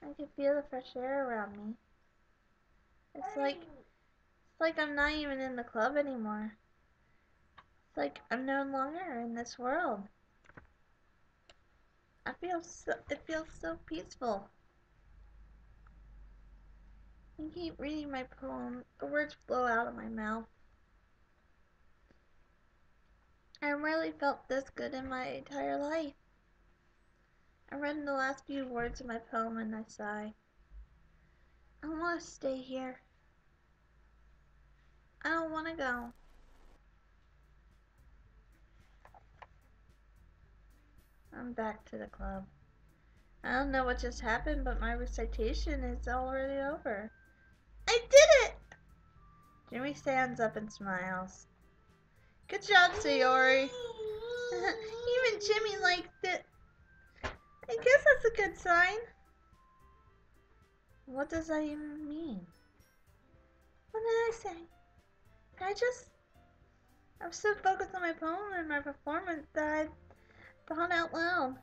I can feel the fresh air around me. It's like I'm not even in the club anymore. It's like I'm no longer in this world. It feels so peaceful. I keep reading my poem. The words flow out of my mouth. I rarely felt this good in my entire life. I read the last few words of my poem and I sigh. I want to stay here. I don't want to go. I'm back to the club. I don't know what just happened, but my recitation is already over. I did it! Jimmy stands up and smiles. Good job, Sayori. Even Jimmy liked it. I guess that's a good sign. What does that even mean? What did I say? I was so focused on my poem and my performance that I thought out loud.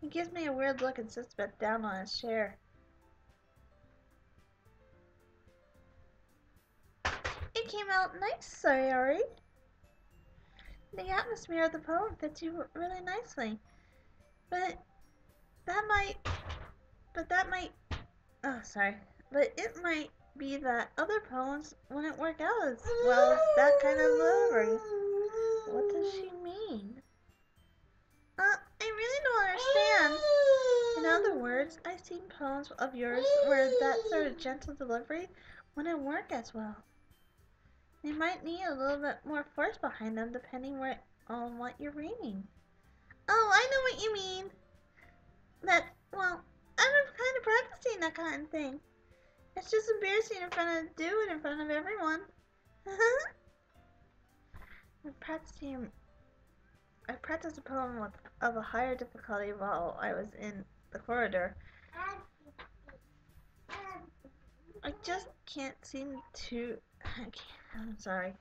He gives me a weird look and sits back down on his chair. It came out nice, Sayori. The atmosphere of the poem fits you really nicely. But it might be that other poems wouldn't work out as well as that kind of delivery. What does she mean? I really don't understand. In other words, I've seen poems of yours where that sort of gentle delivery wouldn't work as well. They might need a little bit more force behind them depending on what you're reading. Oh, I know what you mean. I'm kind of practicing that kind of thing. It's just embarrassing in front of everyone. I practiced a poem of a higher difficulty while I was in the corridor. I just can't seem to... I'm sorry.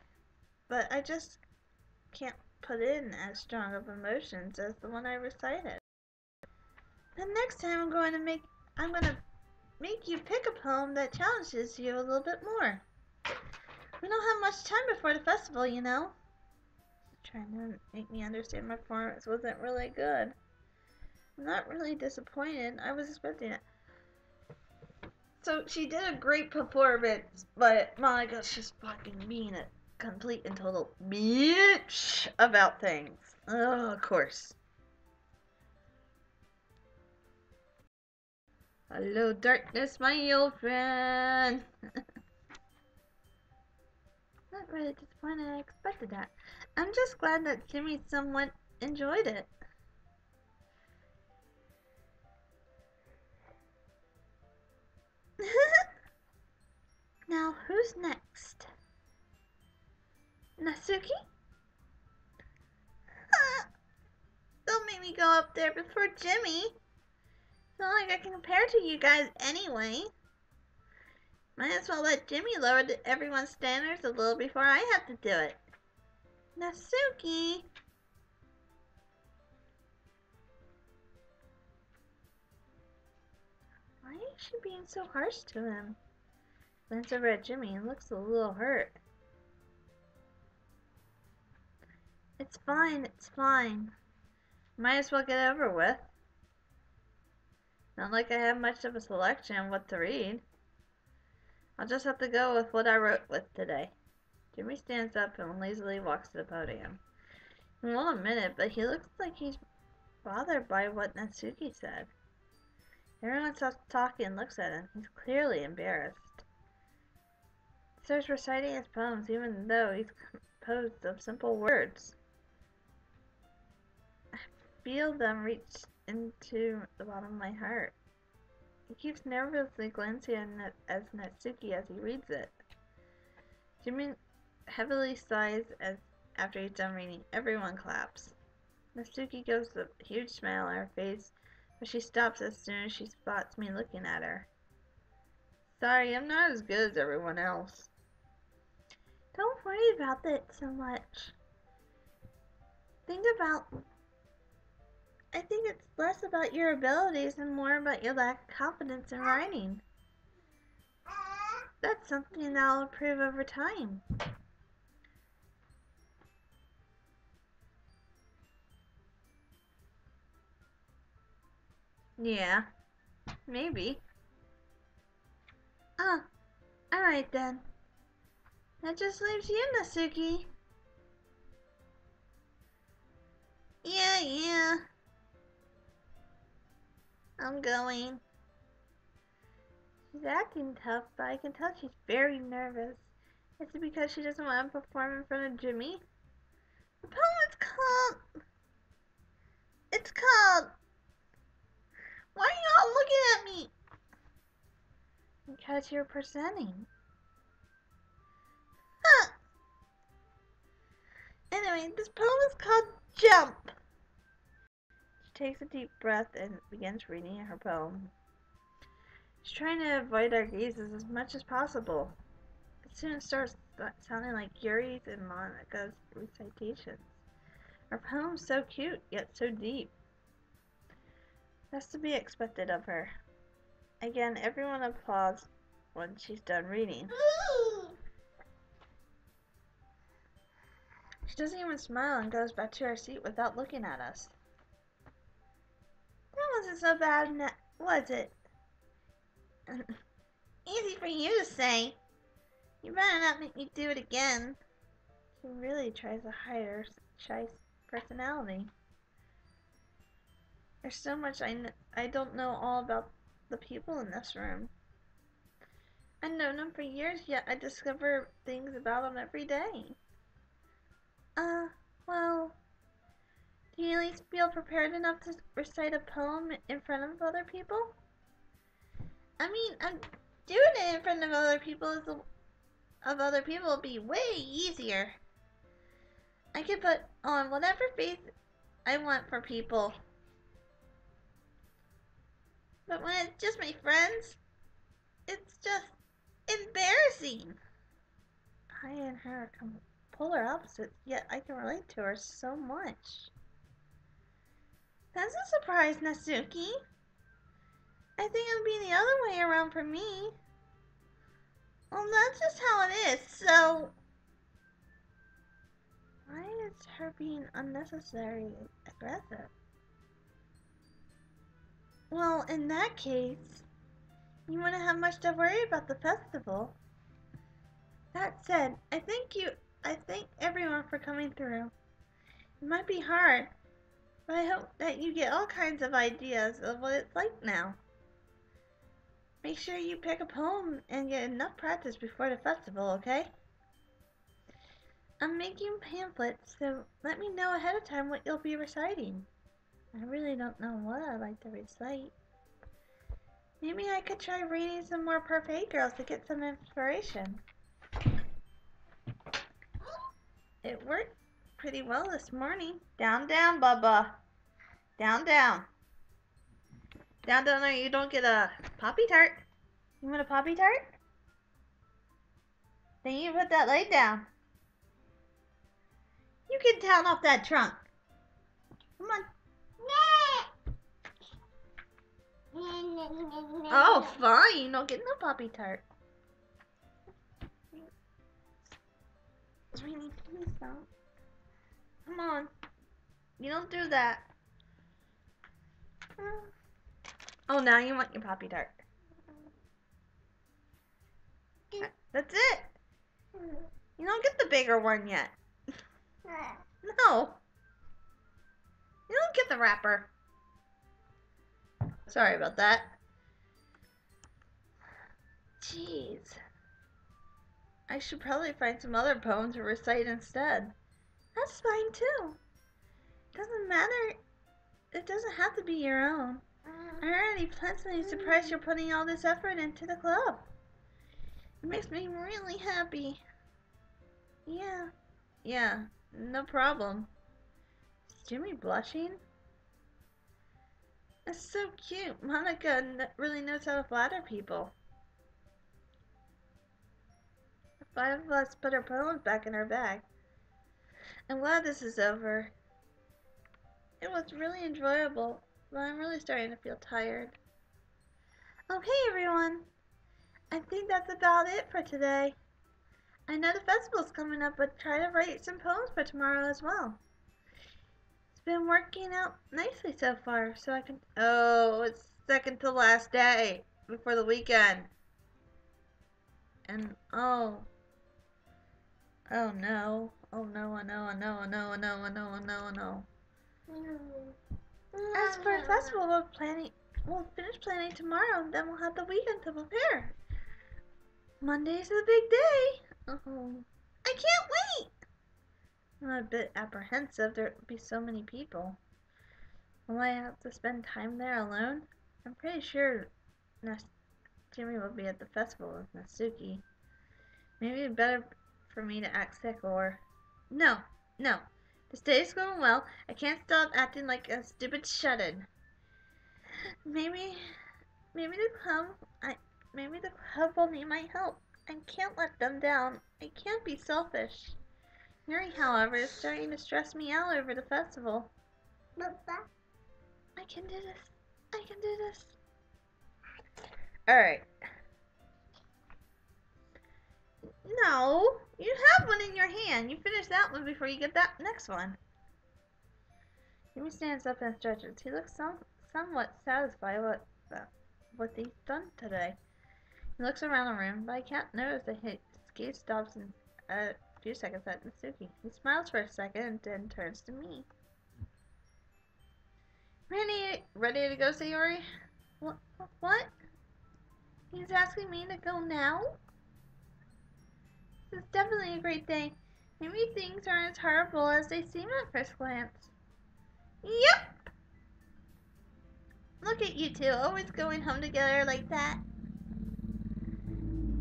But I just can't put in as strong of emotions as the one I recited. The next time I'm going to make you pick a poem that challenges you a little bit more. We don't have much time before the festival, you know. Trying to make me understand my performance wasn't really good. I'm not really disappointed. I was expecting it. So she did a great performance, but Monica's just fucking being a complete and total bitch about things. Oh, of course. Hello, darkness, my old friend. Not really disappointed. I expected that. I'm just glad that Jimmy somewhat enjoyed it. Now, who's next? Natsuki? Don't make me go up there before Jimmy. It's not like I can compare to you guys anyway. Might as well let Jimmy lower everyone's standards a little before I have to do it. Natsuki! Why is she being so harsh to him? Glance over at Jimmy and looks a little hurt. It's fine, it's fine. Might as well get it over with. Not like I have much of a selection of what to read. I'll just have to go with what I wrote with today. Jimmy stands up and lazily walks to the podium. He won't admit it, but he looks like he's bothered by what Natsuki said. Everyone stops talking and looks at him. He's clearly embarrassed. He starts reciting his poems even though he's composed of simple words. I feel them reach into the bottom of my heart. He keeps nervously glancing at Natsuki as he reads it. Jimmy heavily sighs after he's done reading. Everyone claps. Natsuki gives a huge smile on her face, but she stops as soon as she spots me looking at her. Sorry, I'm not as good as everyone else. Don't worry about it so much. I think it's less about your abilities and more about your lack of confidence in writing. That's something that will improve over time. Yeah, maybe. Oh, alright then. That just leaves you, Natsuki. Yeah. I'm going. She's acting tough, but I can tell she's very nervous. Is it because she doesn't want to perform in front of Jimmy? The poem is called... Why are you all looking at me? Because you're presenting. Huh. Anyway, this poem is called Jump. She takes a deep breath and begins reading her poem. She's trying to avoid our gazes as much as possible. It soon starts sounding like Yuri's and Monica's recitations. Her poem's so cute, yet so deep. That's to be expected of her. Again, everyone applauds when she's done reading. She doesn't even smile and goes back to her seat without looking at us. That wasn't so bad, was it? Easy for you to say. You better not make me do it again. She really tries to hide her shy personality. There's so much I don't know all about the people in this room. I've known them for years, yet I discover things about them every day. Well, do you at least feel prepared enough to recite a poem in front of other people? I mean, doing it in front of other people will be way easier. I can put on whatever face I want for people. But when it's just my friends, it's just embarrassing. I and her are polar opposites, yet I can relate to her so much. That's a surprise, Natsuki. I think it'll be the other way around for me. Well, that's just how it is, so... Why is her being unnecessarily aggressive? Well, in that case, you wouldn't have much to worry about the festival. That said, I thank everyone for coming through. It might be hard, but I hope that you get all kinds of ideas of what it's like now. Make sure you pick a poem and get enough practice before the festival, okay? I'm making pamphlets, so let me know ahead of time what you'll be reciting. I really don't know what I'd like to recite. Maybe I could try reading some more Parfait Girls to get some inspiration. It worked pretty well this morning. Down, down, Bubba. Down, down. Down, down, or you don't get a Poppy Tart. You want a Poppy Tart? Then you put that leg down. You get down off that trunk. Come on. Oh, fine. You don't get no Poppy Tart. Sweetie, please don't. Come on. You don't do that. Oh, now you want your Poppy Tart. That's it. You don't get the bigger one yet. No. You don't get the wrapper. Sorry about that. Jeez. I should probably find some other poem to recite instead. That's fine too. Doesn't matter. It doesn't have to be your own. I'm already pleasantly surprised you're putting all this effort into the club. It makes me really happy. Yeah, no problem. Is Jimmy blushing? That's so cute. Monica really knows how to flatter people. The 5 of us put our poems back in our bag. I'm glad this is over. It was really enjoyable, but I'm really starting to feel tired. Okay, everyone. I think that's about it for today. I know the festival's coming up, but try to write some poems for tomorrow as well. It's been working out nicely so far, so I can... Oh, it's second to last day before the weekend. And oh no. Oh no. As for the festival, we'll finish planning tomorrow, and then we'll have the weekend to prepare. Monday's the big day. Oh, I can't wait. I'm a bit apprehensive. There'll be so many people. Will I have to spend time there alone? I'm pretty sure Jimmy will be at the festival with Natsuki. Maybe it's better for me to act sick or... No, no. This day is going well. I can't stop acting like a stupid shut-in. Maybe the club... Maybe the club will need my help. I can't let them down. I can't be selfish. Yuri, however, is starting to stress me out over the festival. I can do this. I can do this. Alright. No! You have one in your hand. You finish that one before you get that next one. Jimmy stands up and stretches. He looks somewhat satisfied with what he's done today. He looks around the room, but I can't notice that his gaze stops a few seconds at Natsuki. He smiles for a second and then turns to me. Ready to go, sayori? What? He's asking me to go now? This is definitely a great day. Maybe things aren't as horrible as they seem at first glance. Yep! Look at you two, always going home together like that.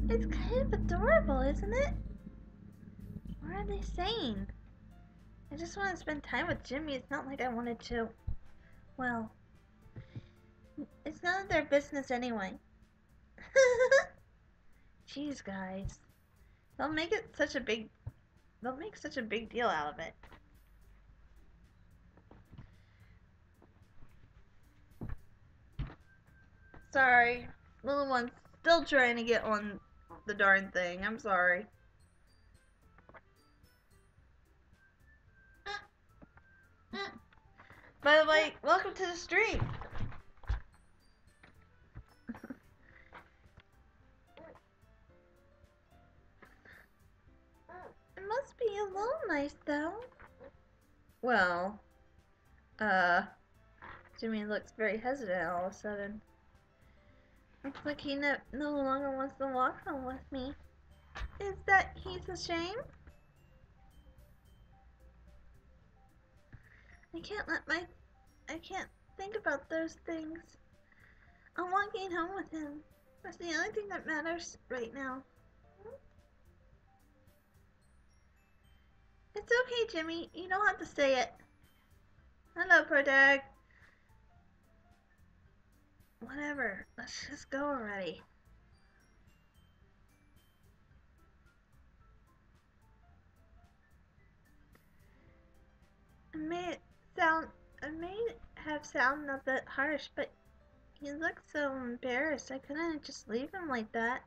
It's kind of adorable, isn't it? What are they saying? I just want to spend time with Jimmy. It's not like I wanted to. Well, it's none of their business anyway. Jeez, guys. They'll make such a big deal out of it. Sorry. Little one's still trying to get on the darn thing. I'm sorry. By the way, welcome to the stream. It must be a little nice though. Well, Jimmy looks very hesitant all of a sudden. Looks like he no longer wants to walk home with me. Is that he's ashamed? I can't think about those things. I'm walking home with him. That's the only thing that matters right now. It's okay, Jimmy. You don't have to say it. Hello, Protag. Whatever. Let's just go already. I may have sounded a bit harsh, but he looked so embarrassed. I couldn't just leave him like that.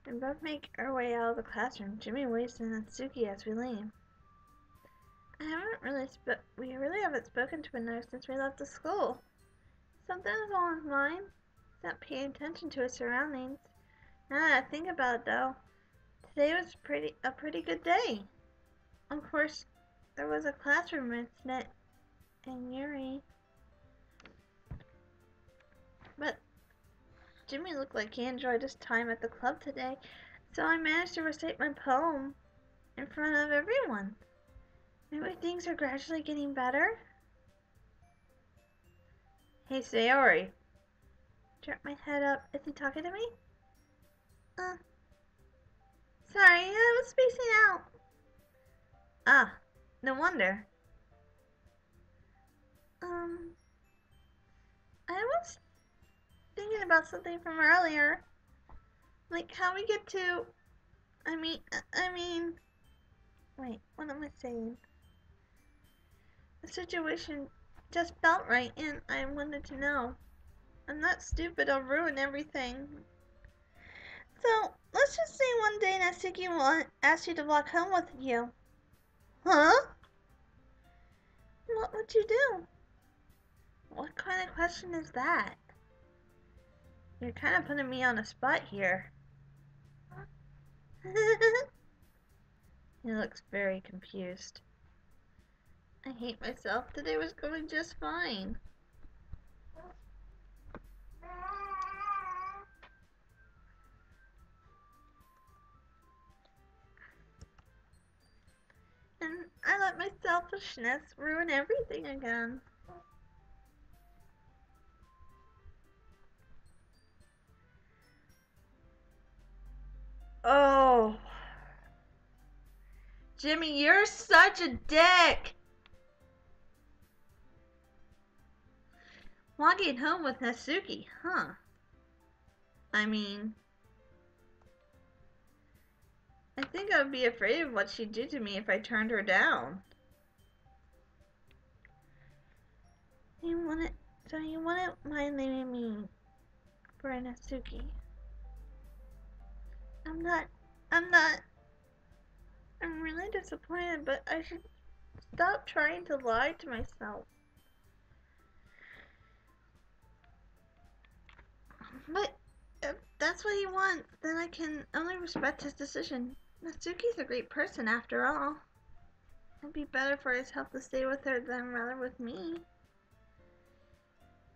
We both make our way out of the classroom. Jimmy waves to Natsuki as we leave. We really haven't spoken to another since we left the school. Something is on his mind. He's not paying attention to his surroundings. Now that I think about it, though, today was a pretty good day. Of course, there was a classroom incident and Yuri. But Jimmy looked like he enjoyed his time at the club today, so I managed to recite my poem in front of everyone. Maybe things are gradually getting better? Hey, Sayori. Jerk my head up. Is he talking to me? Sorry, I was spacing out. Ah, no wonder. I was thinking about something from earlier. Like how we get to... I mean... Wait, what am I saying? The situation just felt right and I wanted to know. I'm not stupid, I'll ruin everything. So, let's just say one day Natsuki will ask you to walk home with you. Huh? What would you do? What kind of question is that? You're kind of putting me on the spot here. He looks very confused. I hate myself. Today was going just fine. And I let my selfishness ruin everything again. Oh. Jimmy, you're such a dick! Walking home with Natsuki, huh? I mean, I think I would be afraid of what she'd do to me if I turned her down. You wouldn't mind leaving me for Natsuki? I'm really disappointed, but I should stop trying to lie to myself. But if that's what he wants, then I can only respect his decision. Natsuki's a great person after all. It'd be better for his health to stay with her than rather with me.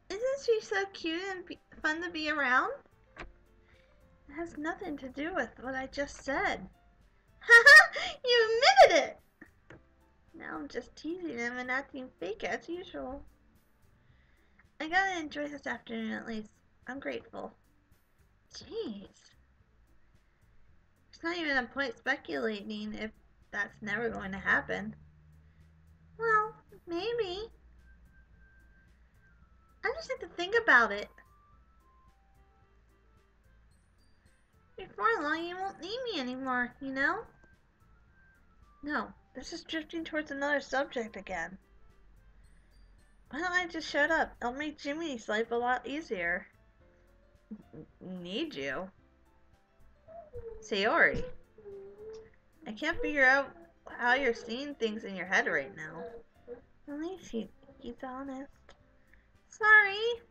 Isn't she so cute and fun to be around? It has nothing to do with what I just said. Haha! You admitted it! Now I'm just teasing him and acting fake as usual. I gotta enjoy this afternoon at least. I'm grateful. Jeez. There's not even a point speculating if that's never going to happen. Well, maybe. I just have to think about it. Before long, you won't need me anymore, you know? No, this is drifting towards another subject again. Why don't I just shut up? It'll make Jimmy's life a lot easier. Need you? Sayori. I can't figure out how you're seeing things in your head right now. At least he's honest. Sorry.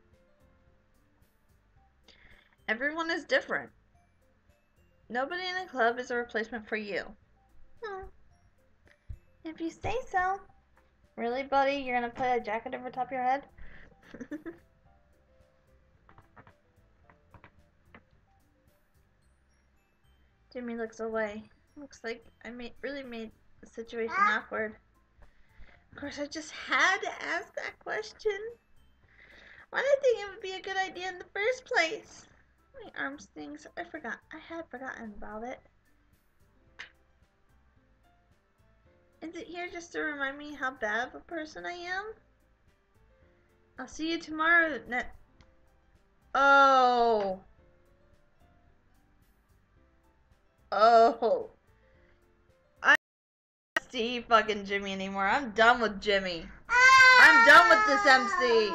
Everyone is different. Nobody in the club is a replacement for you. If you say so. Really, buddy? You're gonna put a jacket over top of your head? Jimmy looks away. Looks like I really made the situation awkward. Of course, I just had to ask that question. Why did I think it would be a good idea in the first place? My arm stings. I had forgotten about it. Is it here just to remind me how bad of a person I am? I'll see you tomorrow. Oh. Oh. I don't see fucking Jimmy anymore. I'm done with Jimmy. I'm done with this MC.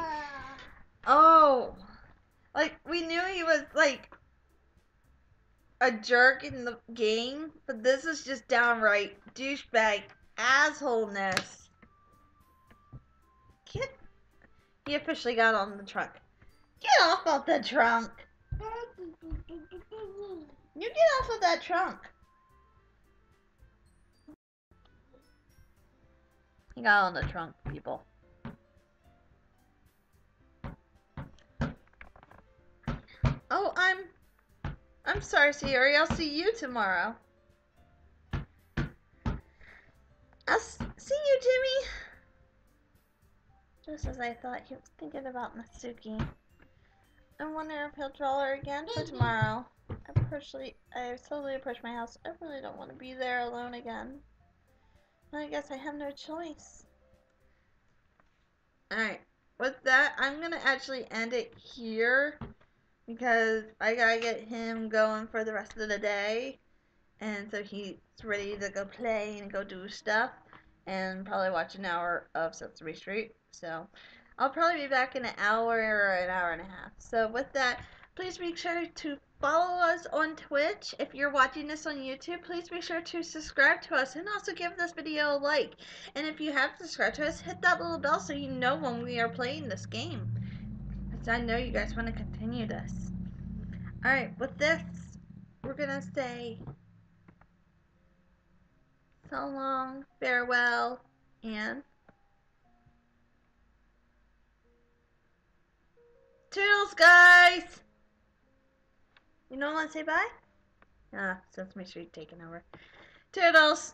Oh. Like, we knew he was, like, a jerk in the game, but this is just downright douchebag assholeness. He officially got on the trunk. Get off of the trunk! You get off of that trunk! He got on the trunk, people. Oh, I'm sorry, Sayori. I'll see you tomorrow. I'll see you, Jimmy. Just as I thought, he was thinking about Natsuki. I wonder if he'll draw her again for tomorrow. I totally approached my house. I really don't want to be there alone again. But I guess I have no choice. Alright, with that, I'm going to actually end it here. Because I gotta get him going for the rest of the day. And so he's ready to go play and go do stuff. And probably watch an hour of Sesame Street. So I'll probably be back in an hour or an hour and a half. So with that, please make sure to follow us on Twitch. If you're watching this on YouTube, please make sure to subscribe to us and also give this video a like. And if you have subscribed to us, hit that little bell so you know when we are playing this game. Because I know you guys want to continue this. Alright, with this, we're gonna say so long, farewell, and Toodles, guys! You don't want to say bye? Ah, so let's make sure you're taking over. Toodles!